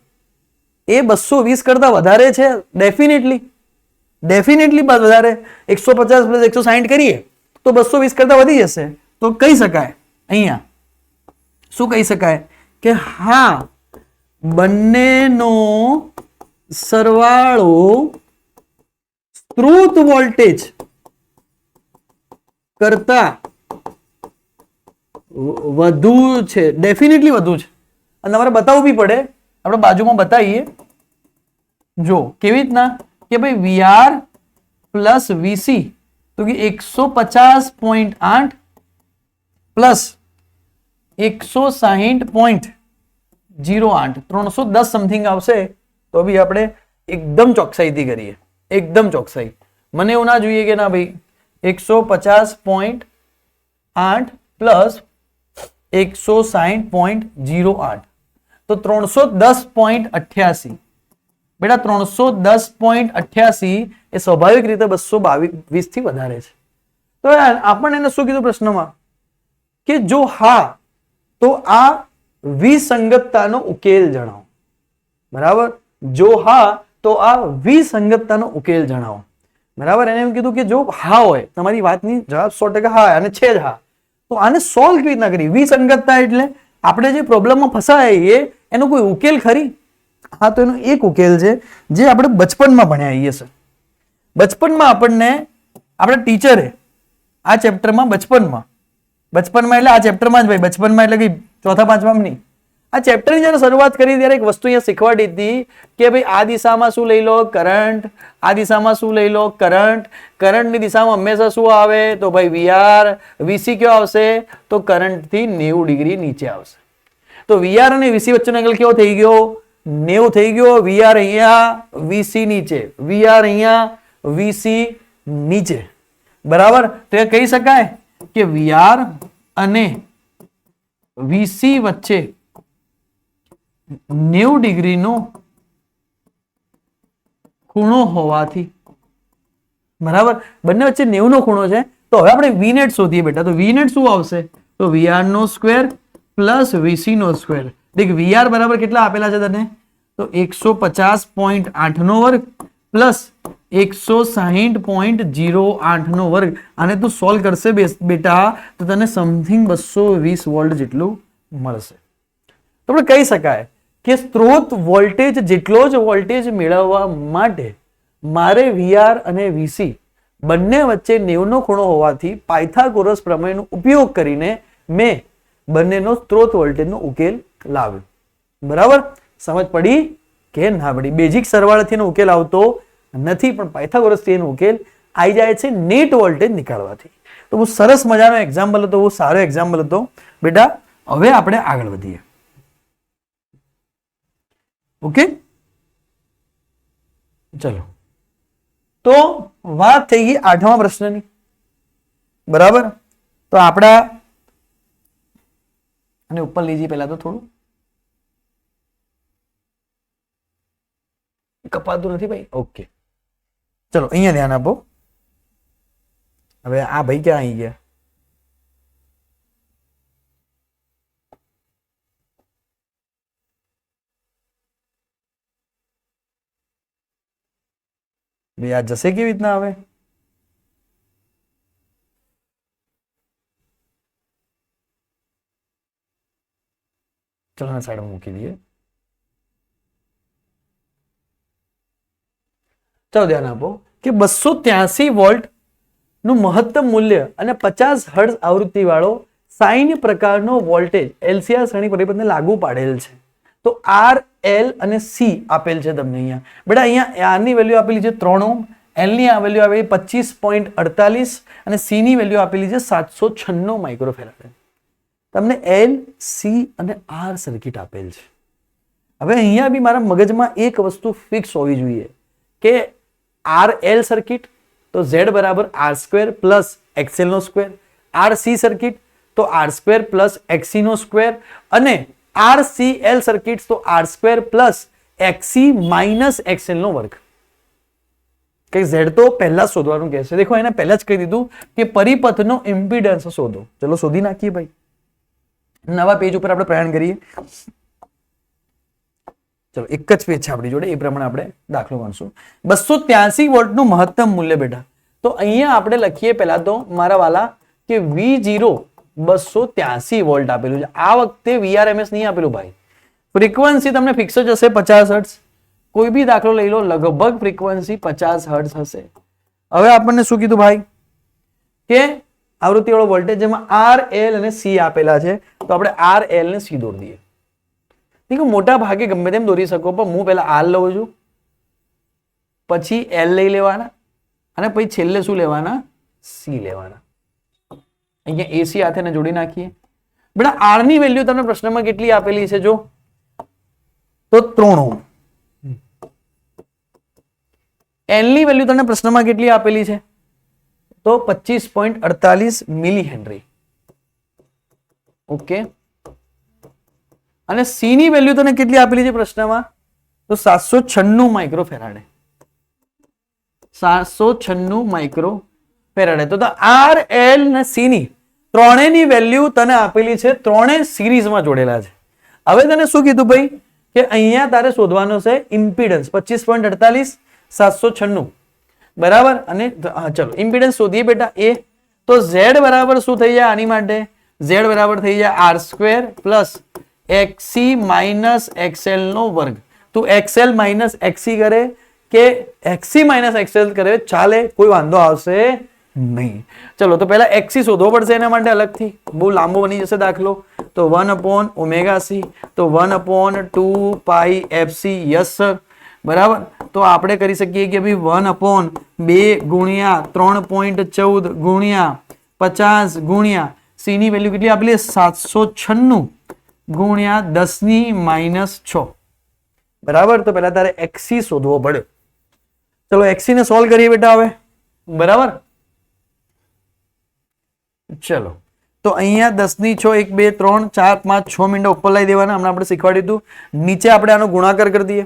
એ 220 કરતા વધારે છે? ડેફિનેટલી વધારે. 150 પ્લસ 160 કરીએ તો 220 કરતા વધી જશે. તો કહી શકાય અહીંયા શું કહી શકાય કે હા, બંનેનો સરવાળો સ્ત્રોત વોલ્ટેજ કરતા વધુ છે. ડેફિનેટલી વધુ છે. અને તમારે બતાવવું બી પડે. આપણે બાજુમાં બતાવીએ. જો કેવી રીતના કે ભાઈ VR પ્લસ VC તો કે 150.8 પ્લસ 160.08 310 સમથિંગ આવશે. તો બી આપણે એકદમ ચોકસાઈથી કરીએ, એકદમ ચોકસાઈ. મને એવું ના જોઈએ કે ના ભાઈ 150.8 પ્લસ 160.08 તો 310.88. બેટા 310.88 એ સ્વાભાવિક રીતે 222 થી વધારે છે. તો આપણને એને શું કીધું પ્રશ્નમાં કે જો હા તો આ વિસંગતતાનો ઉકેલ જણાવો. બરાબર. જો હા તો આ વિસંગતતાનો ઉકેલ જણાવો. બરાબર. એને એમ કીધું કે જો હા હોય, તમારી વાતની જવાબ 100% હા અને છે જ હા, તો આને સોલ્વ કેવી રીતના કરી? વિસંગતતા એટલે આપણે જે પ્રોબ્લેમમાં ફસાઈએ એનો કોઈ ઉકેલ ખરી? હા, તો એનો એક ઉકેલ છે જે આપણે બચપનમાં ભણ્યા છે. બચપનમાં આપણને આપણા ટીચરે આ ચેપ્ટરમાં બચપનમાં એટલે આ ચેપ્ટરમાં જ ભાઈ, બચપનમાં એટલે કે ચોથા પાંચમાં નહીં, આ ચેપ્ટરની જ્યારે શરૂઆત કરી ત્યારે એક વસ્તુ અહીંયા શીખવાડી હતી કે ભાઈ આ દિશામાં શું લઈ લો? કરંટ. આ દિશામાં શું લઈ લો? કરંટ. કરંટની દિશામાં હંમેશા શું આવે? તો ભાઈ VR. VC કયો આવશે? તો કરંટથી 90 ડિગ્રી નીચે આવશે. તો VR અને VC વચ્ચેનો એંગલ કેવો થઈ ગયો? 90 થઈ ગયો. VR અહીંયા, VC નીચે. VR અહીંયા, VC નીચે. બરાબર. તો એ કહી શકાય કે VR અને VC વચ્ચે 90 ડિગ્રીનો ખૂણો હોવાથી. બરાબર. બંને વચ્ચે 90 નો ખૂણો છે. તો હવે આપણે VNet શોધીએ બેટા. તો VNet શું આવશે? તો VR નો સ્ક્વેર પ્લસ VC નો સ્ક્વેર. દેખ VR બરાબર કેટલા આપેલા છે તને? તો 150.8 નો વર્ગ પ્લસ 160.08 નો વર્ગ. આને તું સોલ્વ કરશે બેટા તો તને સમથિંગ 220 વોલ્ટ જેટલું મળશે. તો આપણે કહી શકાય કે સ્ત્રોત વોલ્ટેજ જેટલો જ વોલ્ટેજ મેળવવા માટે મારે VR અને VC બંને વચ્ચે 90 ખૂણો હોવાથી પાયથાગોરસ પ્રમેયનો ઉપયોગ કરીને મેં બંનેનો સ્ત્રોત વોલ્ટેજનો ઉકેલ લાવ્યો. બરાબર, સમજ પડી કે ના પડી? બેઝિક સરવાળાથી ઉકેલ આવતો નથી, પણ પાયથાગોરસથી એનો ઉકેલ આવી જાય છે નેટ વોલ્ટેજ નીકાળવાથી. તો બહુ સરસ મજાનો એક્ઝામ્પલ હતો, બહુ સારો એક્ઝામ્પલ હતો બેટા. હવે આપણે આગળ વધીએ. ઓકે, ચલો. તો વાત થઈ ગઈ 8મા પ્રશ્નની. બરાબર, તો આપણા અને ઉપર લીજી પહેલા તો થોડું કપાતું નથી ભાઈ. ઓકે, ચલો અહીંયા ધ્યાન આપો. હવે આ ભાઈ ક્યાં આવી ગયા? ભાઈ આ જશે કેવી રીતના? આવે ચલો ના સાઈડ મૂકી દઈએ. ચાલો ધ્યાન આપો કે 283 વોલ્ટ નું મહત્તમ મૂલ્ય અને 50 હર્ટ્ઝ આવૃત્તિ વાળો સાઇન પ્રકારનો વોલ્ટેજ એલસીઆર શ્રેણી પરિબળને લાગુ પાડેલ છે. તો આર, એલ અને સી આપેલ છે તમને અહીંયા. બેટા અહીંયા આર ની વેલ્યુ આપેલી છે 3 ઓહ્મ, એલ ની આ વેલ્યુ આપેલી 25.48 અને સી ની વેલ્યુ આપેલી છે 796 માઇક્રોફેરાડ. તમને એલ, સી અને આર સર્કિટ આપેલ છે. હવે અહીંયા બી મારા મગજમાં એક વસ્તુ ફિક્સ હોવી જોઈએ કે આર એલ સર્કિટ તો ઝેડ બરાબર આર સ્ક્વેર પ્લસ એક્સએલ નો સ્ક્વેર, આર સી સર્કિટ તો આર સ્ક્વેર પ્લસ એક્સી નો સ્ક્વેર, અને આર સી એલ સર્કિટ તો R square plus XC minus XL નો વર્ગ. કે ઝેડ તો પહેલા શોધવાનું કહેશે. દેખો એને પહેલા જ કહી દીધું કે પરિપથનો ઇમ્પિડન્સ શોધો. ચલો શોધી નાખીએ ભાઈ. નવા પેજ ઉપર આપણે પ્રયાણ કરીએ. ચલો એક જ પેજ છે આપણી જોડે, એ પ્રમાણે આપણે દાખલો ગણશું. 283 વોલ્ટનું મહત્તમ મૂલ્ય બેટા. તો અહીંયા આપણે લખીએ પહેલા તો મારા વાલા કે V0 283 વોલ્ટ આપેલું છે. આ વખતે VRMS નહીં આપેલું ભાઈ. ફ્રીક્વન્સી તમને ફિક્સ જ હશે 50 હર્ટ્ઝ. કોઈ બી દાખલો લઈ લો, લગભગ ફ્રીક્વન્સી 50 હર્ટ્ઝ હશે. હવે આપણને શું કીધું ભાઈ કે આવૃત્તિ વાળો વોલ્ટેજ જેમાં આર, એલ અને સી આપેલા છે, તો આપણે આર, એલ ને સી દોરી દઈએ. ઠીક, મોટા ભાગે ગમે તેમ દોરી શકો, પણ હું પહેલા આર લઉં છું, પછી એલ લઈ લેવાના અને પછી છેલ્લે શું લેવાના? સી લેવાના. અહીંયા એસી હાથે જોડી નાખીએ. બેટા આર ની વેલ્યુ તમને પ્રશ્નમાં કેટલી આપેલી છે? જો તો 3 ઓહ્મ. એલ ની વેલ્યુ તમને પ્રશ્નમાં કેટલી આપેલી છે? તો 25.48 મિલી હેનરી. ઓકે, અને સી ની વેલ્યુ તને કેટલી આપેલી છે પ્રશ્નમાં? તો 796 માઇક્રોફેરાડે. 796 માઇક્રોફેરાડે. તો આર, એલ અને સી ની ત્રણેયની વેલ્યુ તને આપેલી છે, ત્રણેય સિરીઝમાં જોડેલા છે. હવે તને શું કીધું ભાઈ કે અહીંયા તારે શોધવાનો છે ઇમ્પિડન્સ 25.48 796. બરાબર, અને ચલો ઇમ્પિડન્સ શોધીએ બેટા. એ તો ઝેડ બરાબર શું થઈ જાય આની માટે? ઝેડ બરાબર થઈ જાય R square plus XC minus XL નો વર્ગ. તું એક્સએલ માઇનસ એક્સી કરે કે એક્સી માઇનસ એક્સએલ કરે ચાલે, કોઈ વાંધો આવશે નહીં. ચલો તો પહેલા એક્સી શોધવો પડશે એના માટે અલગથી, બહુ લાંબો બની જશે દાખલો. તો 1/ωc, તો 1/2 પાઈ એફસી. Yes sir. બરાબર, તો આપણે કરી શકીએ કે ભાઈ 1/2 ગુણ્યા 3.14 ગુણ્યા 50 ગુણ્યા સી ની વેલ્યુ કેટલી આપેલી? 796 ગુણ્યા 10⁻⁶. બરાબર, તો પહેલા તારે એક્સી શોધવો પડે. ચલો એક્સી ને સોલ્વ કરીએ બેટા હવે. બરાબર, ચલો તો અહીંયા 10⁶ 1 2 3 4 5 6 મિનિટ ઉપર લઈ દેવાના. હમણાં આપણે શીખવાડ્યું હતું. નીચે આપણે આનો ગુણાકાર કરી દઈએ.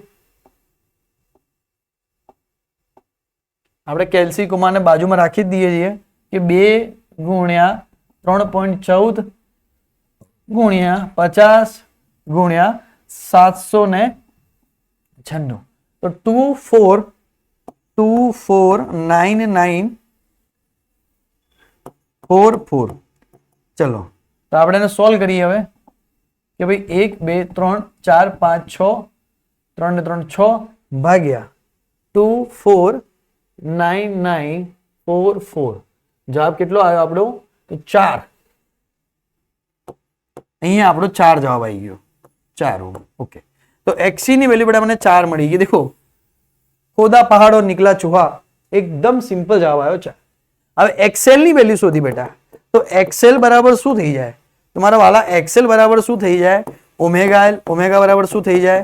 આપણે કેલ્સીકુમારને બાજુમાં રાખી જ દઈએ છીએ કે 2 ગુણ્યા 3.14 ગુણ્યા 50 ગુણ્યા 796. તો 249944. ચલો તો આપણે એને સોલ્વ કરીએ હવે કે ભાઈ 1 2 3 4 5 6 3 ને 3 6 ભાગ્યા 249944 4 4 જવાબ કેટલો આવ્યો આપણો? તો 4. અહીંયા આપણો 4 જવાબ આવી ગયો, 4 ઓહમ. ઓકે, તો XC ની વેલ્યુ બેટા મને 4 મળી ગઈ. દેખો, ખોદા પહાડ और निकला चूहा, એકદમ સિમ્પલ જવાબ આવ્યો 4. હવે XL ની વેલ્યુ શોધી બેટા. તો XL બરાબર શું થઈ જાય તમારા વાલા? XL બરાબર શું થઈ જાય? Omega L. ઓમેગા બરાબર શું થઈ જાય?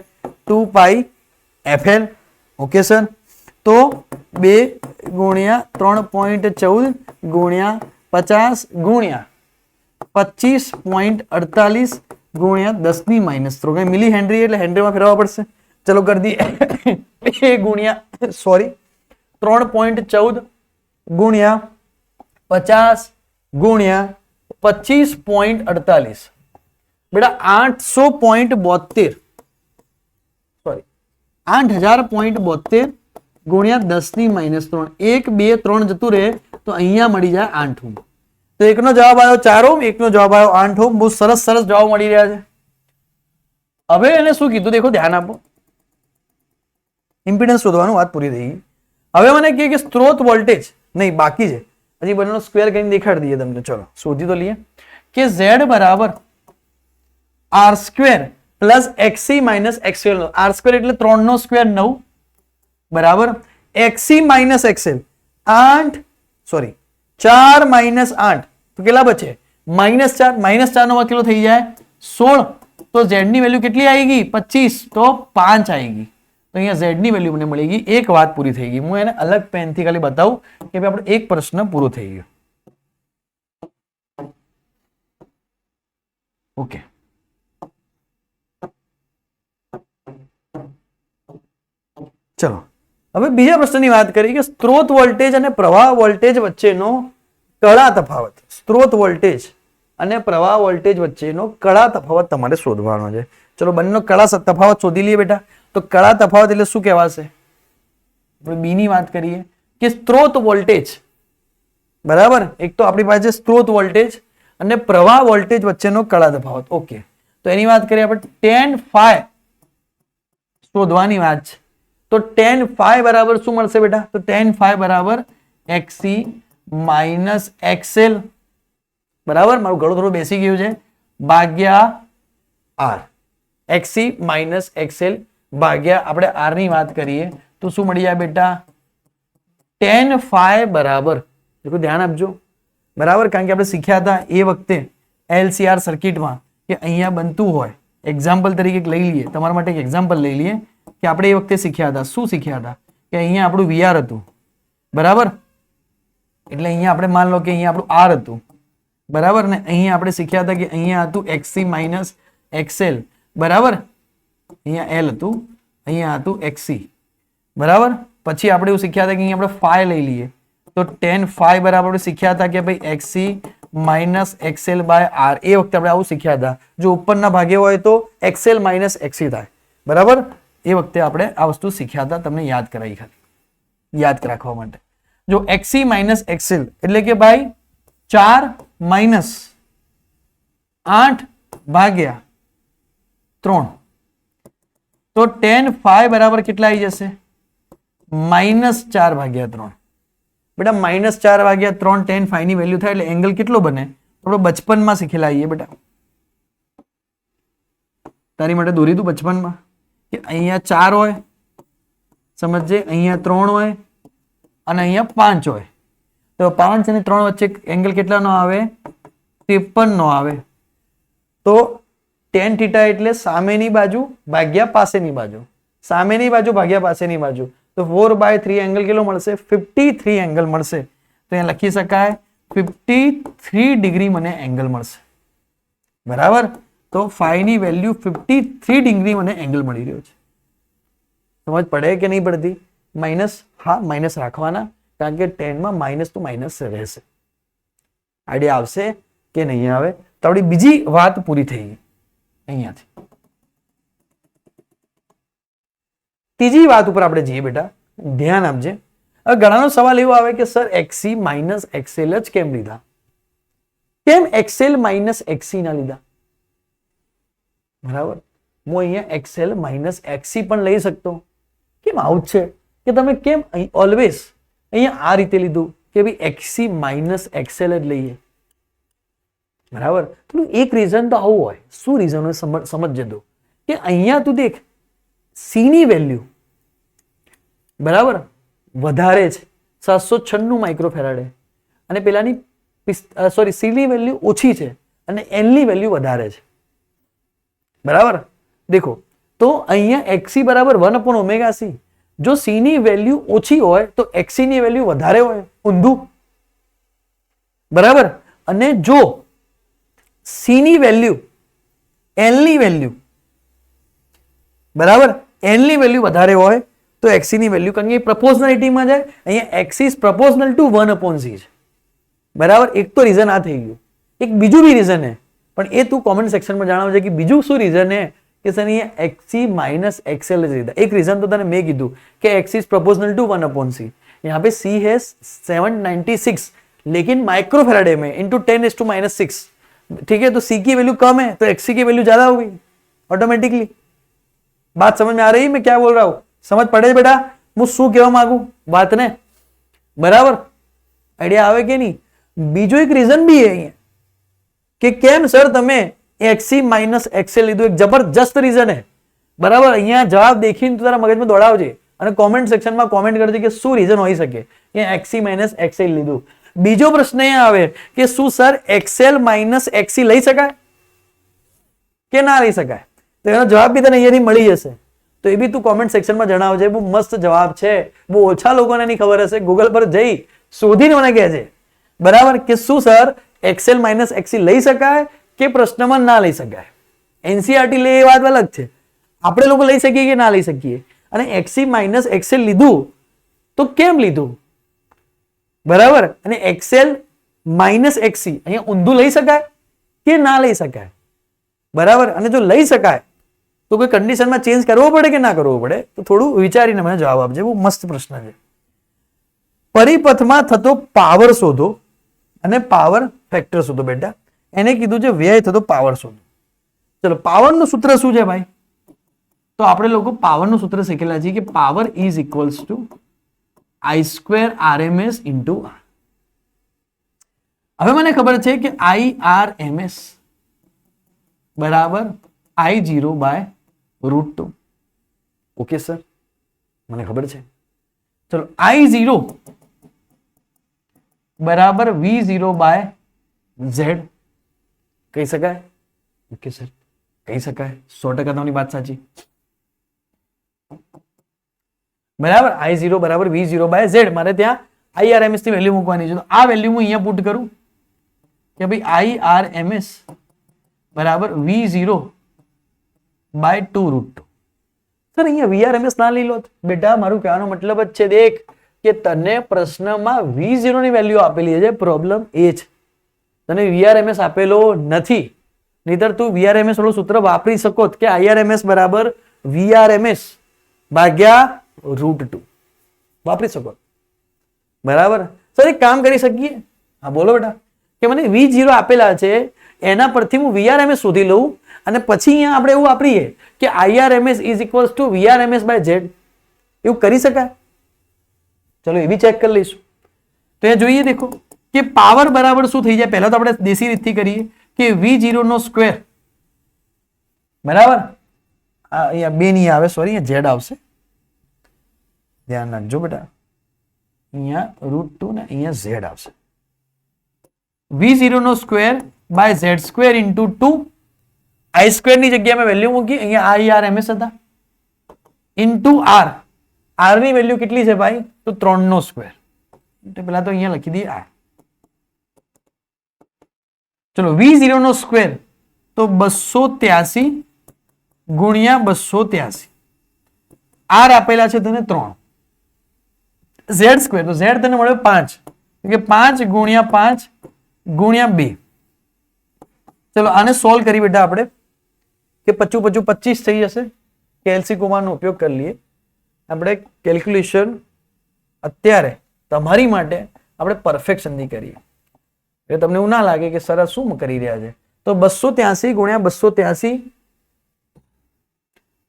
2 પાઈ FL. ઓકે સર, તો 2 ગુણ્યા 3.14 ગુણ્યા 50 ગુણ્યા 25.48 ગુણ્યા 10 ની -3 મિલી હેનરી, એટલે હેનરીમાં ફેરવવા પડશે. ચલો કરી દઈએ. 2 ગુણ્યા 3.14 ગુણ્યા 50 ગુણ્યા 25.48 બેટા 800.72 સોરી 8000.72 ગુણ્યા 10 ની -3. 1 2 3 જતું રહે તો અહીંયા મળી જાય 8 ઓહમ. તો એકનો જવાબ આવ્યો 4 ઓહમ, એકનો જવાબ આવ્યો 8 ઓહમ. બહુ સરસ સરસ જવાબ મળી રહ્યા છે. હવે એને શું કીધું દેખો, ધ્યાન આપો. ઇમ્પિડન્સ શોધવાનું, વાત પૂરી થઈ ગઈ. હવે મને કહે કે સ્ત્રોત વોલ્ટેજ નહીં, બાકી છે હજી, બંનેનો સ્ક્વેર કરીને દેખાડી દઈએ તમને. ચલો શોધી તો લઈએ કે Z બરાબર R² plus XC minus XL. R² એટલે 3 નો સ્ક્વેર 9 બરાબર XC minus XL 8 sorry 4 minus 8 તો કેટલા બચે? -4. -4 નો કેટલો થઈ જાય? 16. તો Z ની વેલ્યુ કેટલી આવી ગઈ? 25. તો 5 આવી ગઈ. તો અહીંયા Z ની વેલ્યુ મને મળી ગઈ. એક વાત પૂરી થઈ ગઈ. હું એને અલગ પેન થી ખાલી બતાવું કે ભાઈ આપણો એક પ્રશ્ન પૂરો થઈ ગયો. ઓકે, ચલો હવે બીજા પ્રશ્નની વાત કરીએ કે સ્ત્રોત વોલ્ટેજ અને પ્રવાહ વોલ્ટેજ વચ્ચેનો કળા તફાવત. સ્ત્રોત વોલ્ટેજ અને પ્રવાહ વોલ્ટેજ વચ્ચેનો કળા તફાવત તમારે શોધવાનો છે. ચલો બંનેનો કળા તફાવત શોધી લઈએ બેટા. તો કળા તફાવત એટલે શું કહેવાશે? આપણે બી ની વાત કરીએ કે સ્ત્રોત વોલ્ટેજ બરાબર, એક તો આપણી પાસે સ્ત્રોત વોલ્ટેજ અને પ્રવાહ વોલ્ટેજ વચ્ચેનો કળા તફાવત. ઓકે, તો એની વાત કરીએ આપણે tan phi શોધવાની વાત છે. તો tan phi બરાબર શું મળશે બેટા? તો tan phi બરાબર XC માઇનસ XL બરાબર, મારું ગળું થોડું બેસી ગયું છે, ભાગ્યા R. XC માઇનસ XL ભાગ્યા આપણે R ની વાત કરીએ તો શું મળી જાય બેટા? tan phi બરાબર, ધ્યાન આપજો બરાબર, કારણ કે આપણે શીખ્યા હતા એ વખતે LCR સર્કિટમાં કે અહીંયા બનતું હોય. એક્ઝામ્પલ તરીકે લઈ લઈએ, તમારા માટે એક એક્ઝામ્પલ લઈ લઈએ કે આપણે એ વખતે શીખ્યા હતા. શું શીખ્યા હતા? કે અહીંયા આપણું VR હતું બરાબર, એટલે અહીંયા આપણે માન લો કે અહીંયા આપણું R હતું બરાબર, ને અહીંયા આપણે શીખ્યા હતા કે અહીંયા હતું XC માઇનસ XL બરાબર, અહીંયા L હતું, અહીંયા હતું XC બરાબર. પછી આપણે એવું શીખ્યા હતા કે અહીંયા આપણે phi લઈ લઈએ તો tan phi બરાબર આપણે શીખ્યા હતા કે ભાઈ XC minus XL by R. એ વખતે આપણે આવું શીખ્યા હતા. જો ઉપરના ભાગે હોય તો XL માઇનસ XC થાય બરાબર. એ વખતે આપણે આ વસ્તુ શીખ્યા હતા, તમને યાદ કરાવી, ખાલી યાદ રાખવા માટે. જો XC માઇનસ XL એટલે કે ભાઈ 4 માઇનસ 8 ભાગ્યા 3, તો tan phi બરાબર કેટલા આવી જશે? -4 ભાગ્યા 3 બેટા. -4 ભાગ્યા 3 tan phi ની વેલ્યુ થાય એટલે એંગલ કેટલો બને? આપણે બચપનમાં શીખેલા આવીએ બેટા. તારી માટે દોરી દઉં બચપનમાં કે અહીંયા 4 હોય સમજજે, અહીંયા 3 હોય અને અહીંયા 5 હોય. તો 5 અને 3 વચ્ચે એંગલ કેટલાનો આવે? 53 નો આવે. તો tan થીટા એટલે સામેની બાજુ ભાગ્યા પાસેની બાજુ, સામેની બાજુ ભાગ્યા પાસેની બાજુ. તો 4/3 એંગલ કેટલો મળશે? 53 એંગલ મળશે. તો અહીંયા લખી શકાય 53 ડિગ્રી મને એંગલ મળશે બરાબર. તો phi ની વેલ્યુ 53 ડિગ્રી મને એંગલ મળી રહ્યો છે. સમજ પડે કે નહીં પડતી? માઇનસ, હા માઇનસ રાખવાના, કારણ કે 10 માં માઇનસ તો માઇનસ રહેશે. આઈડિયા આવશે કે નહીં આવે? તો આપણી બીજી વાત પૂરી થઈ ગઈ અહીંયાથી. ત્રીજી વાત ઉપર આપણે જઈએ બેટા, ધ્યાન આપજે. હવે ઘણાનો સવાલ એવો આવે કે સર XC માઇનસ XL જ કેમ લીધા? કેમ XL માઇનસ XC ના લીધા? બરાબર, હું અહીંયા XL માઇનસ XC પણ લઈ શકતો. કેમ આવું છે કે તમે કેમ ઓલવેઝ અહીંયા આ રીતે લીધું? કે ભાઈ XC માઇનસ XL જ લઈએ, બરાબર. તો એક રીઝન તો આવું હોય. શું રીઝન હોય સમજજે દો કે અહીંયા તું દેખ C ની વેલ્યુ બરાબર વધારે છે 796 માઇક્રોફેરાડે અને પેલાની C ની વેલ્યુ ઓછી છે અને L ની વેલ્યુ વધારે છે, બરાબર. દેખો તો અહીંયા XC બરાબર 1/ωc. જો C ની વેલ્યુ ઓછી હોય તો XC ની વેલ્યુ વધારે હોય, ઊંધું, બરાબર. અને જો C ની વેલ્યુ L ની વેલ્યુ બરાબર L ની વેલ્યુ વધારે હોય તો XC ની વેલ્યુ, કારણ કે પ્રપોઝનાલિટીમાં જાય, અહીંયા X is proportional to 1/C છે, બરાબર. એક તો રીઝન આ થઈ ગયું. એક બીજું બી રીઝન છે પણ એ તું કોમેન્ટ સેક્શનમાં જણાવજે કે બીજું શું રીઝન છે કે સર અહીંયા XC માइनस XL જ લીધા. એક રીઝન તો તને મેં કીધું કે X is proportional to 1/C. यहाँ पे C है 796 लेकिन माइक्रोफेराडे में इंटू 10⁻⁻6, ठीक है. तो C की वैल्यू कम है तो XC की वैल्यू ज्यादा हो गई ऑटोमेटिकली. बात समझ में आ रही मैं क्या बोल रहा हूं? समझ પડે બેટા હું શું કહેવા માંગુ વાતને, બરાબર. આઈડિયા આવે કે નહીં? બીજો એક રીઝન બી છે અહીંયા કે કેમ સર તમે XC માઇનસ XL લીધું. એક જબરજસ્ત રીઝન છે, બરાબર. અહીંયા જવાબ દેખીને તારા મગજમાં દોડાવજે અને કોમેન્ટ સેક્શનમાં કોમેન્ટ કરજે કે શું રીઝન હોઈ શકે કે XC માઇનસ XL લીધું. બીજો પ્રશ્ન એ આવે કે શું સર XL માઇનસ XC લઈ શકાય કે ના લઈ શકાય? તો એનો જવાબ બી તને અહીંયાથી મળી જશે. તો એ બી તું કોમેન્ટ સેક્શનમાં જણાવજે. બહુ મસ્ત જવાબ છે, બહુ ઓછા લોકોને એની ખબર હશે. ગૂગલ પર જઈ શોધીને મને કહેજે, બરાબર, કે શું સર XL માઇનસ XC લઈ શકાય કે પ્રશ્નમાં ના લઈ શકાય. NCERT લે એ વાત અલગ છે, આપણે લોકો લઈ શકીએ કે ના લઈ શકીએ. અને XC માઇનસ XL લીધું તો કેમ લીધું, બરાબર. અને XL માઇનસ XC અહીંયા ઊંધું લઈ શકાય કે ના લઈ શકાય, બરાબર. અને જો લઈ શકાય તો કોઈ કન્ડિશનમાં ચેન્જ કરવો પડે કે ના કરવો પડે? તો થોડું વિચારીને મને જવાબ આપજે. બહુ મસ્ત પ્રશ્ન છે. પરિપથમાં થતો પાવર શોધો અને પાવર ફેક્ટર શોધો. બેટા એને કીધું છે વ્યય થતો પાવર શોધો. ચલો પાવરનું સૂત્ર શું છે ભાઈ? તો આપણે લોકો પાવરનું સૂત્ર શીખેલા છીએ કે power is equals two I² RMS into R. હવે મને ખબર છે કે IRMS બરાબર I0 બાય √2. ઓકે સર, મને ખબર છે. ચલો I0 બરાબર V0 બાય Z કહી શકાય? ઓકે સર, કહી શકાય. 100% તમારી વાત સાચી, બરાબર. I0 બરાબર V0 બાય Z. મારે ત્યાં IRMS ની વેલ્યુ મૂકવાની છે, તો આ વેલ્યુ હું અહીંયા પુટ કરું કે ભાઈ IRMS બરાબર V0 બાય 2√2. સર અહીંયા VRMS ના લઈ લો બેટા. મારું કહેવાનો મતલબ જ છે દેખ કે તને પ્રશ્નમાં V0 ની વેલ્યુ આપેલી છે, પ્રોબ્લેમ એ છે તને VRMS આપેલો નથી. નહીતર તું VRMS વાળું સૂત્ર વાપરી શકો કે IRMS બરાબર VRMS ભાગ્યા √2 વાપરી શકો, બરાબર. સર એક કામ કરી શકીએ? હા બોલો બેટા. કે મને V0 આપેલા છે એના પરથી હું VRMS શોધી લઉં અને પછી અહીંયા આપણે એવું વાપરીએ કે IRMS is equals to VRMS by Z. એવું કરી શકાય? ચલો એ બી ચેક કરી લઈશું. તો અહીંયા જોઈએ દેખો કે પાવર બરાબર શું થઈ જાય. પહેલા તો આપણે દેશી રીતથી કરીએ કે V0 નો સ્ક્વેર બરાબર અહીંયા 2 નહીં આવે, સોરી અહીંયા Z આવશે, ધ્યાન રાખજો બેટા. અહીંયા √2 ને અહીંયા Z આવશે. V0 no square by Z² into 2. I² ની જગ્યાએ મેં વેલ્યુ મૂકી, અહીંયા IRMS હતા ઇન્ટુ R. R ની વેલ્યુ કેટલી છે ભાઈ? તો 3 નો સ્ક્વેર. પેલા તો અહીંયા લખી દઈએ R. ચલો V0 નો સ્ક્વેર તો 283 ગુણ્યા 283. R આપેલા છે તને 3. Z² તો Z તને મળ્યો 5 એટલે 5 ગુણ્યા 5 ગુણ્યા 2. ચલો આને સોલ્વ કરી બેટા આપણે કે 25 25 થઈ જશે. કેલ્સી કુમારનો ઉપયોગ કરી લઈએ આપણે. કેલ્ક્યુલેશન અત્યારે તમારી માટે આપણે પરફેક્શનથી કરીએ એટલે તમને એવું ના લાગે કે સર શું કરી રહ્યા છે. તો 283 ગુણ્યા 283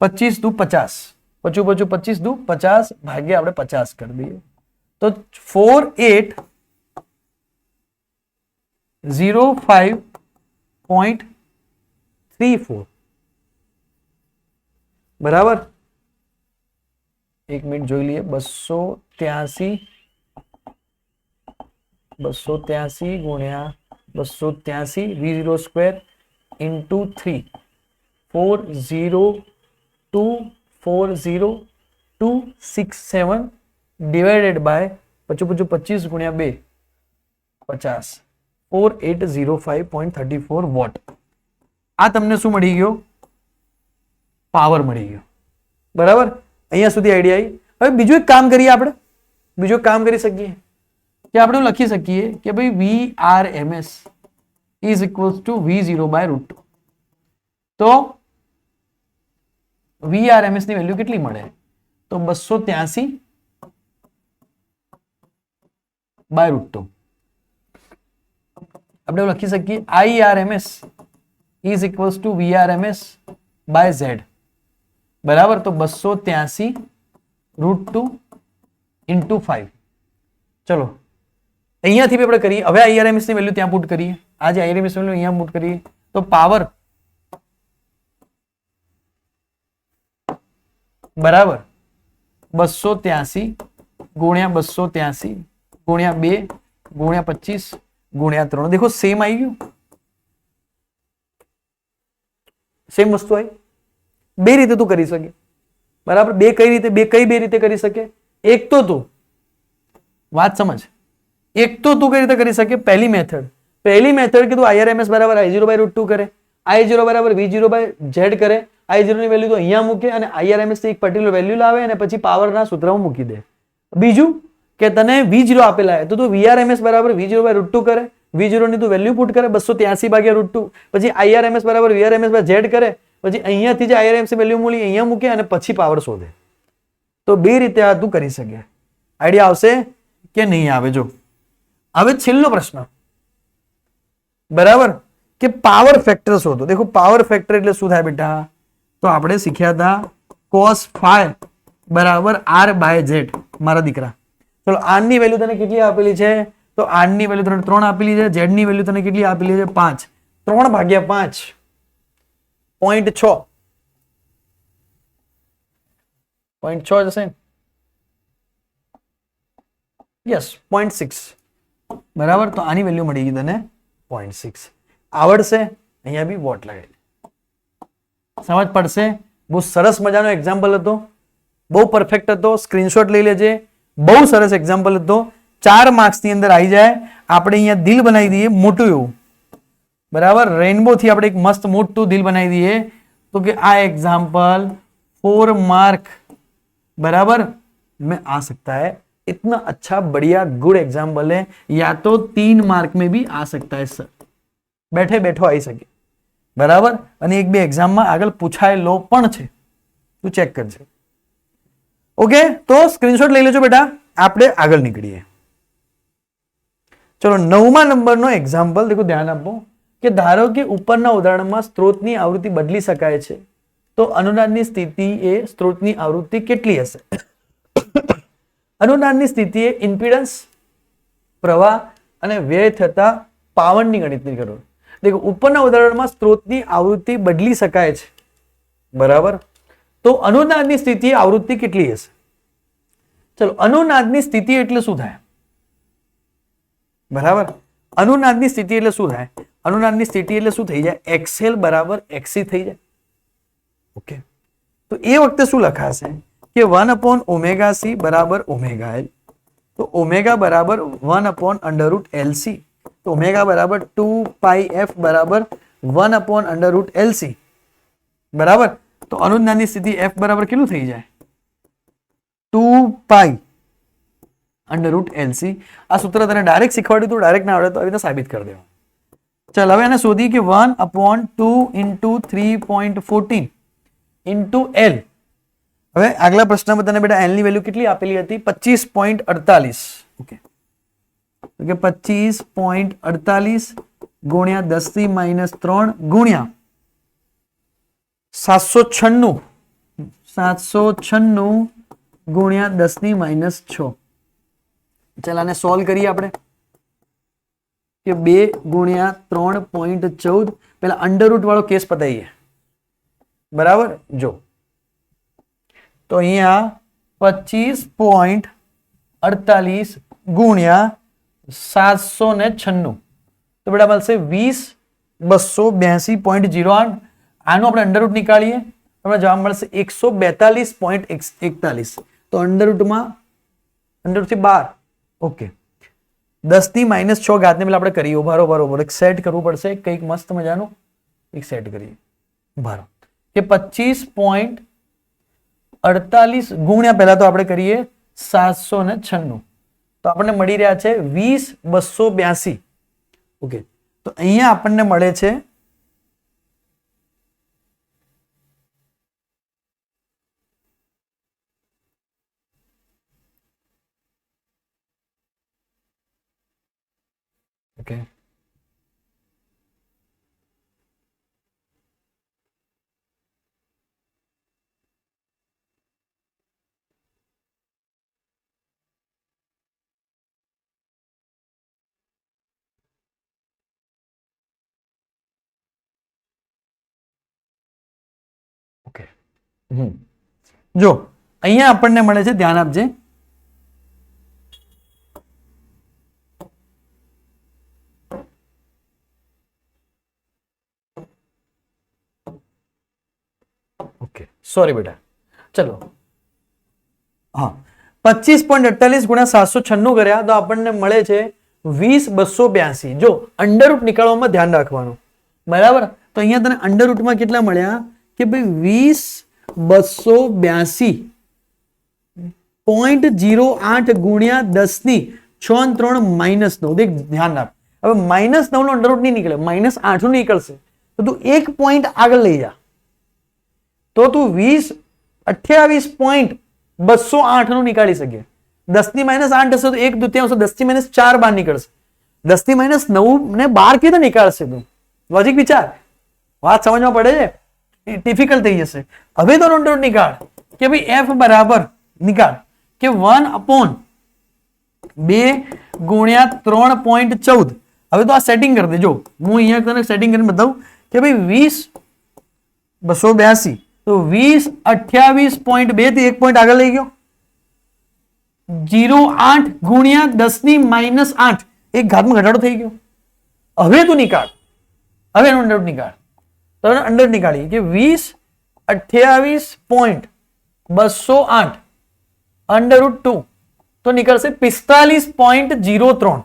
25 દુ 50, 25 25 દુ 50 ભાગ્યા આપણે 50 કરી દઈએ તો 48 05.34 બરાબર. એક મિનિટ જોઈ લઈએ. 283 ગુણ્યા 283 v0 square into 3 40240,267 divided by 25 ગુણ્યા 2 50 4805.34 વોટ. આ તમને શું મળી ગયો? પાવર મળી ગયો. બરાબર. અહીંયા સુધી આઈડિયા આવી. હવે બીજું એક કામ કરીએ આપણે. બીજું એક કામ કરી શકીએ કે આપણે લખી શકીએ કે ભાઈ VRMS is equals to V0 by √2. તો VRMS ની વેલ્યુ કેટલી મળે? તો 283 બાય √2. આપણે લખી શકીએ IRMS is equals to VRMS by Z. બરાબર. તો 283 √2 ઇન્ટુ 5. ચલો અહીંયાથી આપણે કરીએ. હવે IRMS ની વેલ્યુ ત્યાં પુટ કરીએ. આ જે IRMS વેલ્યુ અહીંયા પુટ કરીએ તો પાવર બરાબર 283 ગુણ્યા 283 ગુણ્યા 2 ગુણ્યા 25 ગુણ્યા 3. દેખો સેમ આવી ગયું. સેમ વસ્તુ આવી. બે રીતે તું કરી શકે. બરાબર. બે કઈ રીતે કરી શકે? એક તો તું વાત સમજ. એક તો તું કઈ રીતે કરી શકે? પહેલી મેથડ કે તું IRMS બરાબર I0 બાય √2 કરે, I0 બરાબર V0 બાય Z કરે, I0 ની વેલ્યુ તો અહીંયા મૂકે અને IRMS થી એક પર્ટિક્યુલર વેલ્યુ લાવે અને પછી પાવરના સૂત્રમાં મૂકી દે. બીજું કે તને V0 આપેલા છે તો તું VRMS બરાબર V0 બાય √2 કરે, V0 ની તું વેલ્યુ પુટ કરે 283 ભાગ્યા √2, પછી IRMS બરાબર VRMS બાય Z કરે, પછી અહીંયાથી જે IRMS ની વેલ્યુ મળી અહીંયા મૂકે અને પછી પાવર શોધે. તો બે રીતે આ તું કરી શકે. આઈડિયા આવશે કે નહીં આવે? જો હવે છેલ્લો પ્રશ્ન. બરાબર. કે પાવર ફેક્ટર શોધો. દેખો પાવર ફેક્ટર એટલે શું થાય બેટા? તો આપણે શીખ્યા હતા cos phi બરાબર R બાય Z. મારા દીકરા ચલો R ની વેલ્યુ તને કેટલી આપેલી છે? તો R ની વેલ્યુ તને 3 આપેલી છે. Z ની વેલ્યુ તને કેટલી આપેલી છે? 5. 3 ભાગ્યા 5 0.6 જશે. યસ 0.6 બરાબર. તો આની વેલ્યુ મળી ગઈ તને 0.6. આવડશે? અહીંયા બી વોટ લગાવી. સમજ પડશે? બહુ સરસ મજાનો એક્ઝામ્પલ હતો. બહુ પરફેક્ટ હતો. સ્ક્રીનશોટ લઈ લેજે. બહુ સરસ એક્ઝામ્પલ હતો. 4 માર્ક્સ ની અંદર આવી જાય. આપણે અહીંયા દિલ બનાવી દઈએ મોટું એવું. બરાબર. રેનબો થી આપણે એક મસ્ત મોટું દિલ બનાવી દઈએ તો કે આ एग्जाम्पल 4 मार्क बराबर में आ सकता है. इतना अच्छा बढ़िया गुड एग्जाम्पल है. या तो 3 मार्क में भी आ सकता है सर. बैठे बैठो आई सके. बराबर. અને એક બે એક્ઝામ માં આગળ પૂછાયેલો પણ છે. તું ચેક કરજે. ઓકે. તો સ્ક્રીનશોટ લઈ લેજો બેટા. આપણે આગળ નીકળીએ. ચલો 9મા નંબરનો એક્ઝામ્પલ દેખો. ધ્યાન આપો કે ધારો કે ઉપરના ઉદાહરણમાં સ્ત્રોતની આવૃત્તિ બદલી શકાય છે તો અનુનાદની સ્થિતિએ સ્ત્રોતની આવૃત્તિ કેટલી હશે? અનુનાદની સ્થિતિએ ઇમ્પિડન્સ, પ્રવાહ અને વ્યય થતા પાવરની ગણતરી કરો. દેખો ઉપરના ઉદાહરણમાં સ્ત્રોતની આવૃત્તિ બદલી શકાય છે. બરાબર. તો અનુનાદની સ્થિતિએ આવૃત્તિ કેટલી હશે? ચલો અનુનાદની સ્થિતિ એટલે શું થાય? બરાબર. અનુનાદની સ્થિતિ એટલે શું થાય? અનુનાદની સ્થિતિ એટલે શું થઈ જાય? XL બરાબર XC થઈ જાય. ઓકે. તો એ વખતે શું લખાશે કે 1/ωc બરાબર ωL. તો ઓમેગા બરાબર 1/√LC. તો ઓમેગા બરાબર 2πf બરાબર 1/√LC. બરાબર. તો અનુનાદની સ્થિતિ F બરાબર કેટલું થઈ જાય? 2π√LC. આ સૂત્ર તને ડાયરેક્ટ શીખવાડ્યું તું, ડાયરેક્ટ ના આવડે તો આવી રીતે સાબિત કરી દેવાનું. ચાલ હવે એને શોધી કે 1/2 × 3.14 × L. હવે આગલા પ્રશ્નમાં તને બેટા L ની વેલ્યુ કેટલી આપેલી હતી? 25.48. ઓકે. તો કે 25.48 ગુણ્યા 10⁻³ ગુણ્યા 796 ગુણ્યા 10⁻6. ચાલ આને સોલ્વ કરીએ આપણે. કે 2 ગુણ્યા 3.14. પેલા અંડરરૂટ વાળો કેસ પતાઈએ. બરાબર, જો તો અહીંયા 25.48 ગુણ્યા 796 તો બેટા મળશે 20,282.08. આનો આપણે અંડરરૂટ નીકાળીએ તો જવાબ મળશે 142.41. તો અંડરરૂટથી 12. ઓકે, 10 ની -6 ઘાતને પેલા આપણે કરીએ. બરોબર એક સેટ કરવું પડશે, કંઈક મસ્ત મજાનું એક સેટ કરીએ. બરાબર કે 25.48 ગુણ્યા પહેલા તો આપણે કરીએ 796 તો આપણને મળી રહ્યા છે 20,282. ઓકે, તો અહીંયા આપણને મળે છે ઓકે ઓકે જો અહીંયા આપણને મળે છે, ધ્યાન આપજે, ઓકે સોરી બેટા, ચલો હા 25.48 ગુણ્યા 796 કર્યા તો આપણને મળે છે 20,282. જો અંડરરૂટ નીકળવામાં ધ્યાન રાખવાનું. બરાબર, તો અહીંયા તને અંડરરૂટમાં કેટલા મળ્યા કે ભાઈ 20,282.08 ગુણ્યા 10 ની 6 3 -9. દેખ ધ્યાન રાખ, હવે -9 નો અંડરરૂટ નહીં નીકળે, -8 નું નીકળશે તો તું એક પોઈન્ટ આગળ લઈ જા તો તું 28.208 નું નીકાળી શકે. 10 ની -8 હશે તો 1/2 10 ની -4 બહાર નીકળશે. 10 ની -9 ને 12 કેવી રીતે નીકાળશે તું? લોજિક વિચાર, વાત સમજમાં પડે છે? ડિફિકલ્ટ થઈ જશે. હવે તો અંડરરૂટ નીકાળ કે ભાઈ f બરાબર નીકાળ કે 1/2 ગુણ્યા 3.14. હવે તો આ સેટિંગ કરી દે. જો હું અહીંયા તને સેટિંગ કરીને બતાવું કે ભાઈ 20,282 તો 20,28.2 થી 1 પોઈન્ટ આગળ લઈ ગયો. 0.8 ગુણ્યા 10 ની -8 એક ઘાતમાં ઘટાડો થઈ ગયો. હવે તું નીકાળ, હવે એનો અંડરરૂટ નીકાળ. તો અંડર નીકાળીએ કે 20,28.208 √2 તો નીકળશે 45.03.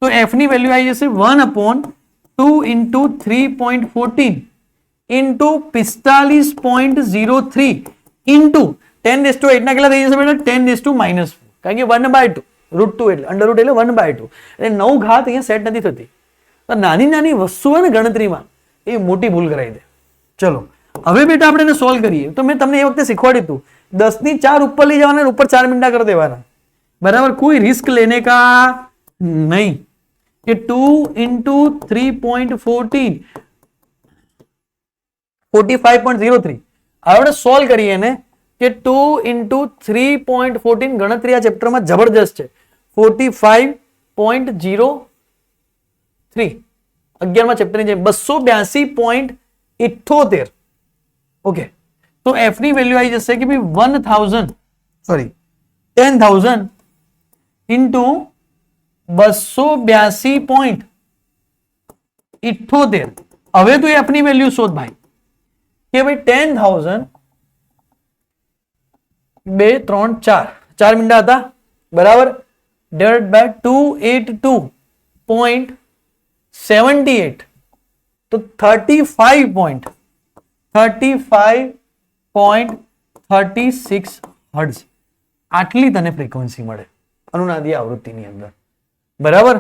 તો f ની વેલ્યુ આવી જશે 1/2 into 3.14 into 45.03 into 10⁻8 ના કેટલા થઈ જશે બેટા? 10⁻⁻4. કારણ કે 1/2 √2 એટલે અંડરરૂટ એટલે 1/2 એટલે 9 ઘાત અહીંયા સેટ નથી થતી. તો નાની નાની વસ્તુઓ ને ગણતરીમાં એ મોટી ભૂલ કરાવી દે. ચલો હવે બેટા આપણે એને સોલ્વ કરીએ. તો મેં તમને એ વખતે શીખવાડ્યું હતું 10 ની 4 ઉપર લઈ જવાના, ઉપર 4 મીંડા કરી દેવાના. બરાબર, કોઈ રિસ્ક લેને કા નહીં. કે 2 into 3.14 45.03. આપણે સોલ્વ કરીએ ને કે 2 into 3.14 ગણતરી આ ચેપ્ટરમાં જબરજસ્ત છે. 45.03 11મા ચેપ્ટરની જે 282.78. ઓકે, તો f ની વેલ્યુ આવી જશે કે ભાઈ 10,000 into 282.78. હવે તો f ની વેલ્યુ શોધ ભાઈ કે ભાઈ 10,000 2 3 4 મીંડા હતા બરાબર, ડિવાઇડ બાય 282.78 તો 35.36 હર્ટ્ઝ. આટલી તને ફ્રીક્વન્સી મળે અનુનાદીય આવૃત્તિની અંદર. બરાબર,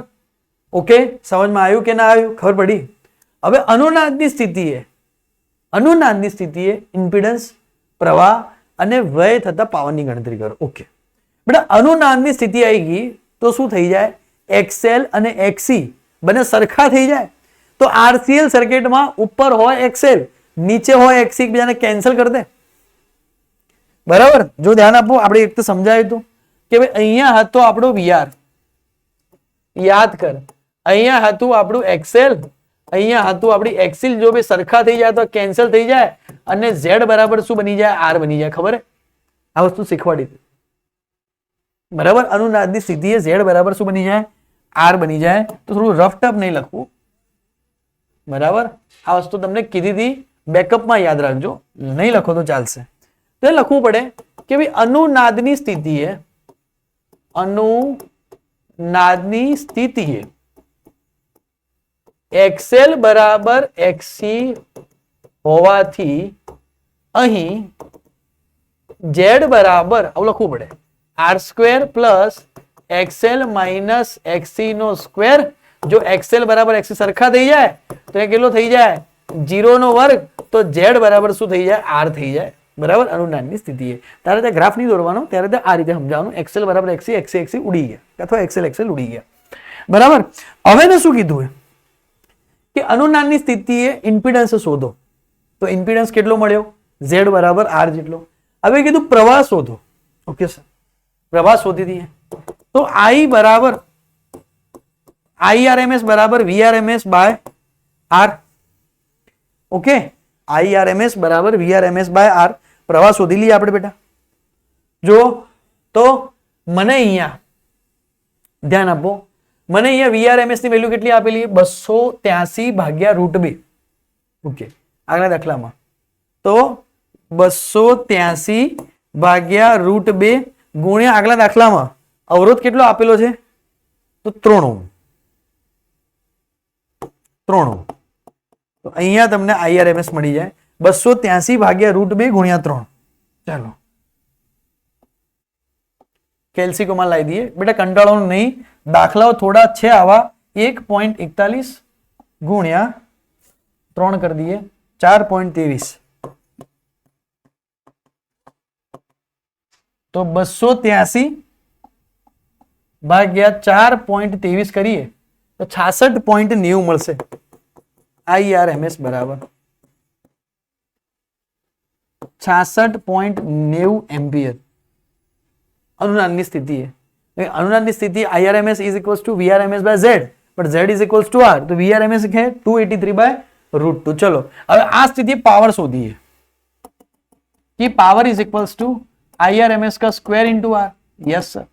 ઓકે, સમજમાં આવ્યું કે ના આવ્યું? ખબર પડી? હવે અનુનાદની સ્થિતિએ ઇમ્પિડન્સ, પ્રવાહ અને વ્યય થતા પાવરની ગણતરી કરો. ઓકે બેટા, અનુનાદની સ્થિતિ આવી ગઈ તો શું થઈ જાય? XL અને XC બંને સરખા થઈ જાય. તો RCL સર્કિટમાં ઉપર હોય XL, નીચે હોય XC, એકબીજાને કેન્સલ કરી દે. બરાબર, જો ધ્યાન આપો, આપણે એક તો સમજાયું હતું કે ભાઈ અહીંયા હતો આપણો VR, યાદ કર અહીંયા હતું આપણું એક્સેલ, અહીંયા હતું આપણી એક્સિલ. જો બે સરખા થઈ જાય તો કેન્સલ થઈ જાય અને z બરાબર શું બની જાય? r બની જાય. ખબર આ વસ્તુ શીખવાડી બરાબર. અનુનાદની સ્થિતિએ z બરાબર શું બની જાય? r બની જાય. તો થોડું રફ ટફ નહીં લખવું બરાબર. આ વસ્તુ તમને કીધી હતી, બેકઅપમાં યાદ રાખજો, નહીં લખો તો ચાલશે. તો લખવું પડે કે ભાઈ અનુનાદની સ્થિતિએ, અનુનાદની સ્થિતિએ એક્સેલ બરાબર એક્સી હોવાથી અહીં z બરાબર આવું લખવું પડે r square plus XL minus XC નો સ્ક્વેર. જો એક્સેલ બરાબર એક્સી સરખા થઈ જાય તો એ કેટલો થઈ જાય? 0 નો વર્ગ. તો z બરાબર શું થઈ જાય? r થઈ જાય બરાબર. અનુનાદની સ્થિતિએ ત્યારે તે ગ્રાફ નહીં દોરવાનો, ત્યારે તે આ રીતે સમજાવવાનું. એક્સેલ બરાબર એક્સી, એક્સી એક્સી ઉડી ગયા અથવા એક્સેલ એક્સેલ ઉડી ગયા બરાબર. હવે ને શું કીધું કે અનુનાદની સ્થિતિએ ઇમ્પિડન્સ શોધો. તો ઇમ્પિડન્સ કેટલો મળ્યો? z બરાબર r જેટલો. હવે કીધું પ્રવાહ શોધો. ઓકે સર, પ્રવાહ શોધી દઈએ. તો I બરાબર IRMS બરાબર VRMS by r. Okay, IRMS બરાબર VRMS બાય r. પ્રવાહ શોધી લઈએ આપણે બેટા. જો તો મને અહીંયા ધ્યાન આપો, મને અહીંયા VRMS ની વેલ્યુ કેટલી આપેલી? 283 ભાગ્યા √2. ઓકે, આગલા દાખલામાં તો 283 ભાગ્યા √2 ગુણ્યા આગલા દાખલામાં અવરોધ કેટલો આપેલો છે? તો 3 ઓહ્મ. 3 ઓહ્મ. તો અહીંયા તમને IRMS મળી જાય 283 ભાગ્યા √2 ગુણ્યા 3. ચાલો કેલ્સીકોમાં લાવી દઈએ બેટા, કંટાળવાનું નહીં. દાખલાઓ થોડા છે આવા. 1.41 ગુણ્યા 3 કરી દઈએ 4.23. તો 283 ભાગ્યા 4.23 કરીએ તો 66.90 મળશે. IRMS બરાબર 66.90 એમ્પિયર અનુનાદની સ્થિતિએ. અનુનાદની સ્થિતિ IRMS is equals to VRMS by Z, but Z is equals to R. तो VRMS है 283 by √2. चलो अब આ સ્થિતિ પાવર શોધીએ कि power is equals to IRMS का square into R. Yes sir,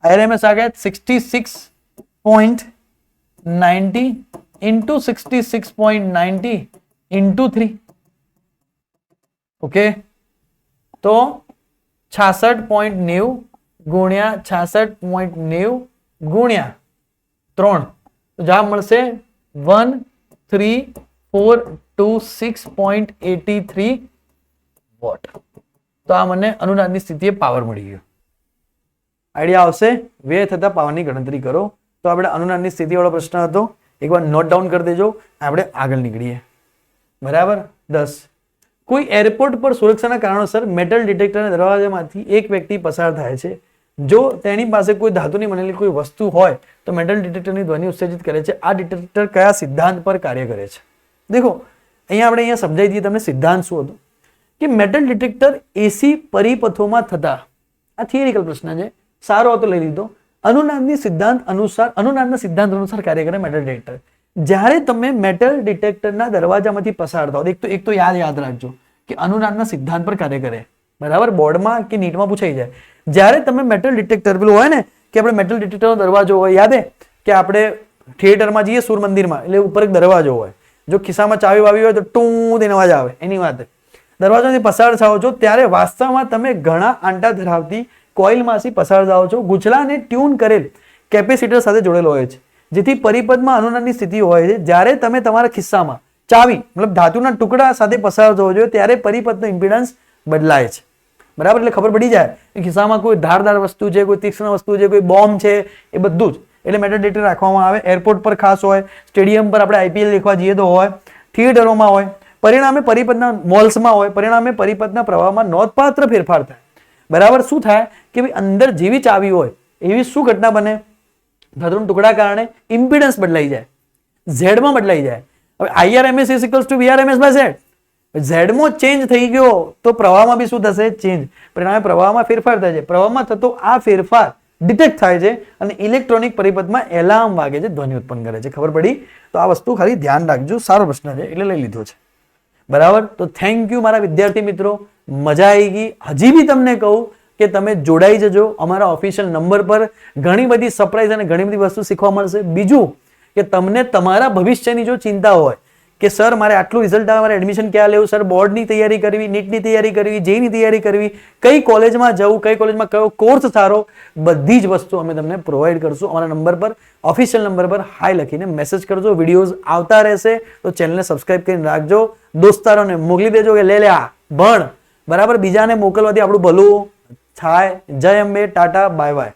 IRMS आ गया 66.90 इंटू 66.90 इंटू 3. ओके, तो 66.90 गुण્યા 66.90 गुण્યા 3 तो जवाब મળશે 13426.83 વોટ. તો આ મને અનુનાદની સ્થિતિએ પાવર મળી ગયો. આઈડિયા આવશે? વ્યય થતા પાવરની ગણતરી કરો. તો આપણે અનુનાદની સ્થિતિ વાળો પ્રશ્ન હતો, એકવાર નોટ ડાઉન કરી દેજો. આપણે આગળ નીકળીએ બરાબર. 10 કોઈ એરપોર્ટ પર સુરક્ષાના કારણોસર મેટલ ડિટેક્ટરના દરવાજામાંથી એક વ્યક્તિ પસાર થાય છે. જો તેની પાસે કોઈ ધાતુની બનેલી કોઈ વસ્તુ હોય તો મેટલ ડિટેક્ટરની ધ્વનિ ઉત્સર્જિત કરે છે. આ ડિટેક્ટર કયા સિદ્ધાંત પર કાર્ય કરે છે? દેખો અહીંયા આપણે સમજાવી દઈએ તમને સિદ્ધાંત શું હતો કે મેટલ ડિટેક્ટર એસી પરિપથોમાં થતા, આ થિયરિકલ પ્રશ્ન છે, સારો હતો લઈ લીધો. અનુનાદના સિદ્ધાંત અનુસાર કાર્ય કરે મેટલ ડિટેક્ટર. જ્યારે તમે મેટલ ડિટેક્ટરના દરવાજામાંથી પસાર થાઓ, એક તો યાદ રાખજો કે અનુનાદના સિદ્ધાંત પર કાર્ય કરે બરાબર. બોર્ડમાં કે નીટમાં પૂછાઈ જાય. જ્યારે તમે મેટલ ડિટેક્ટર પેલું હોય ને કે આપણે મેટલ ડિટેક્ટરનો દરવાજો હોય, યાદ કે આપણે થિયેટરમાં જઈએ સૂર મંદિરમાં એટલે ઉપર એક દરવાજો હોય, જો ખિસ્સામાં ચાવી વાવી હોય તો ટૂં તેનો અવાજ આવે. એની વાત દરવાજાથી પસાર થાઓ છો ત્યારે વાસ્તવમાં તમે ઘણા આંટા ધરાવતી કોઇલમાંથી પસાર થાઓ છો. ગુંચળાને ટ્યુન કરેલ કેપેસિટર સાથે જોડેલો હોય છે, જેથી પરિપથમાં અનુનાદની સ્થિતિ હોય છે. જ્યારે તમે તમારા ખિસ્સામાં ચાવી મતલબ ધાતુના ટુકડા સાથે પસાર થવો જોઈએ ત્યારે પરિપથનો ઇમ્પિડન્સ બદલાય છે બરાબર. એટલે ખબર પડી જાય કે ખિસ્સામાં કોઈ ધારદાર વસ્તુ છે, કોઈ તીક્ષ્ણ વસ્તુ છે, કોઈ બોમ્બ છે, એ બધું જ. એટલે મેટલ ડિટેક્ટર રાખવામાં આવે. એરપોર્ટ પર ખાસ હોય, સ્ટેડિયમ પર આપણે IPL દેખવા જઈએ તો હોય, થિયેટરોમાં હોય, પરિણામે પરિપથના મોલ્સમાં હોય, પરિણામે પરિપથના પ્રવાહમાં નોંધપાત્ર ફેરફાર થાય બરાબર. શું થાય કે ભાઈ અંદર જેવી ચાવી હોય એવી શું ઘટના બને? ધાતુના ટુકડા કારણે ઇમ્પિડન્સ બદલાઈ જાય, ઝેડમાં બદલાઈ જાય. હવે IRMS is equals to VRMS by Z. ઝેડમાં ચેન્જ થઈ ગયો તો પ્રવાહમાં બી શું થશે? ચેન્જ. પરિણામે પ્રવાહમાં ફેરફાર થાય છે. પ્રવાહમાં થતો આ ફેરફાર ડિટેક્ટ થાય છે અને ઇલેક્ટ્રોનિક પરિપથમાં એલાર્મ વાગે છે, ધ્વનિ ઉત્પન્ન કરે છે. ખબર પડી? તો આ વસ્તુ ખાલી ધ્યાન રાખજો. સારો પ્રશ્ન છે એટલે લઈ લીધો છે. બરાબર. તો થેન્ક યુ મારા વિદ્યાર્થી મિત્રો, મજા આવી ગઈ. હજી બી તમને કહું કે તમે જોડાઈ જજો અમારા ઓફિશિયલ નંબર પર. ઘણી બધી સરપ્રાઈઝ અને ઘણી બધી વસ્તુ શીખવા મળશે. બીજું કે તમને તમારા ભવિષ્યની જો ચિંતા હોય કે સર મારે આટલું રિઝલ્ટ આવે, મારે એડમિશન ક્યાં લેવું, સર બોર્ડની તૈયારી કરવી, નીટની તૈયારી કરવી, જેઈની તૈયારી કરવી, કઈ કોલેજમાં જવું, કઈ કોલેજમાં કયો કોર્સ સારો, બધી જ વસ્તુ અમે તમને પ્રોવાઈડ કરશું. અમારા નંબર પર, ઓફિશિયલ નંબર પર હાય લખીને મેસેજ કરજો. વિડીયોઝ આવતા રહેશે તો ચેનલને સબસ્ક્રાઇબ કરીને રાખજો. દોસ્તારોને મોકલી દેજો કે લે લે આ ભણ. બરાબર. બીજાને મોકલવાથી આપણું ભલું થાય. જય અંબે, ટાટા, બાય બાય.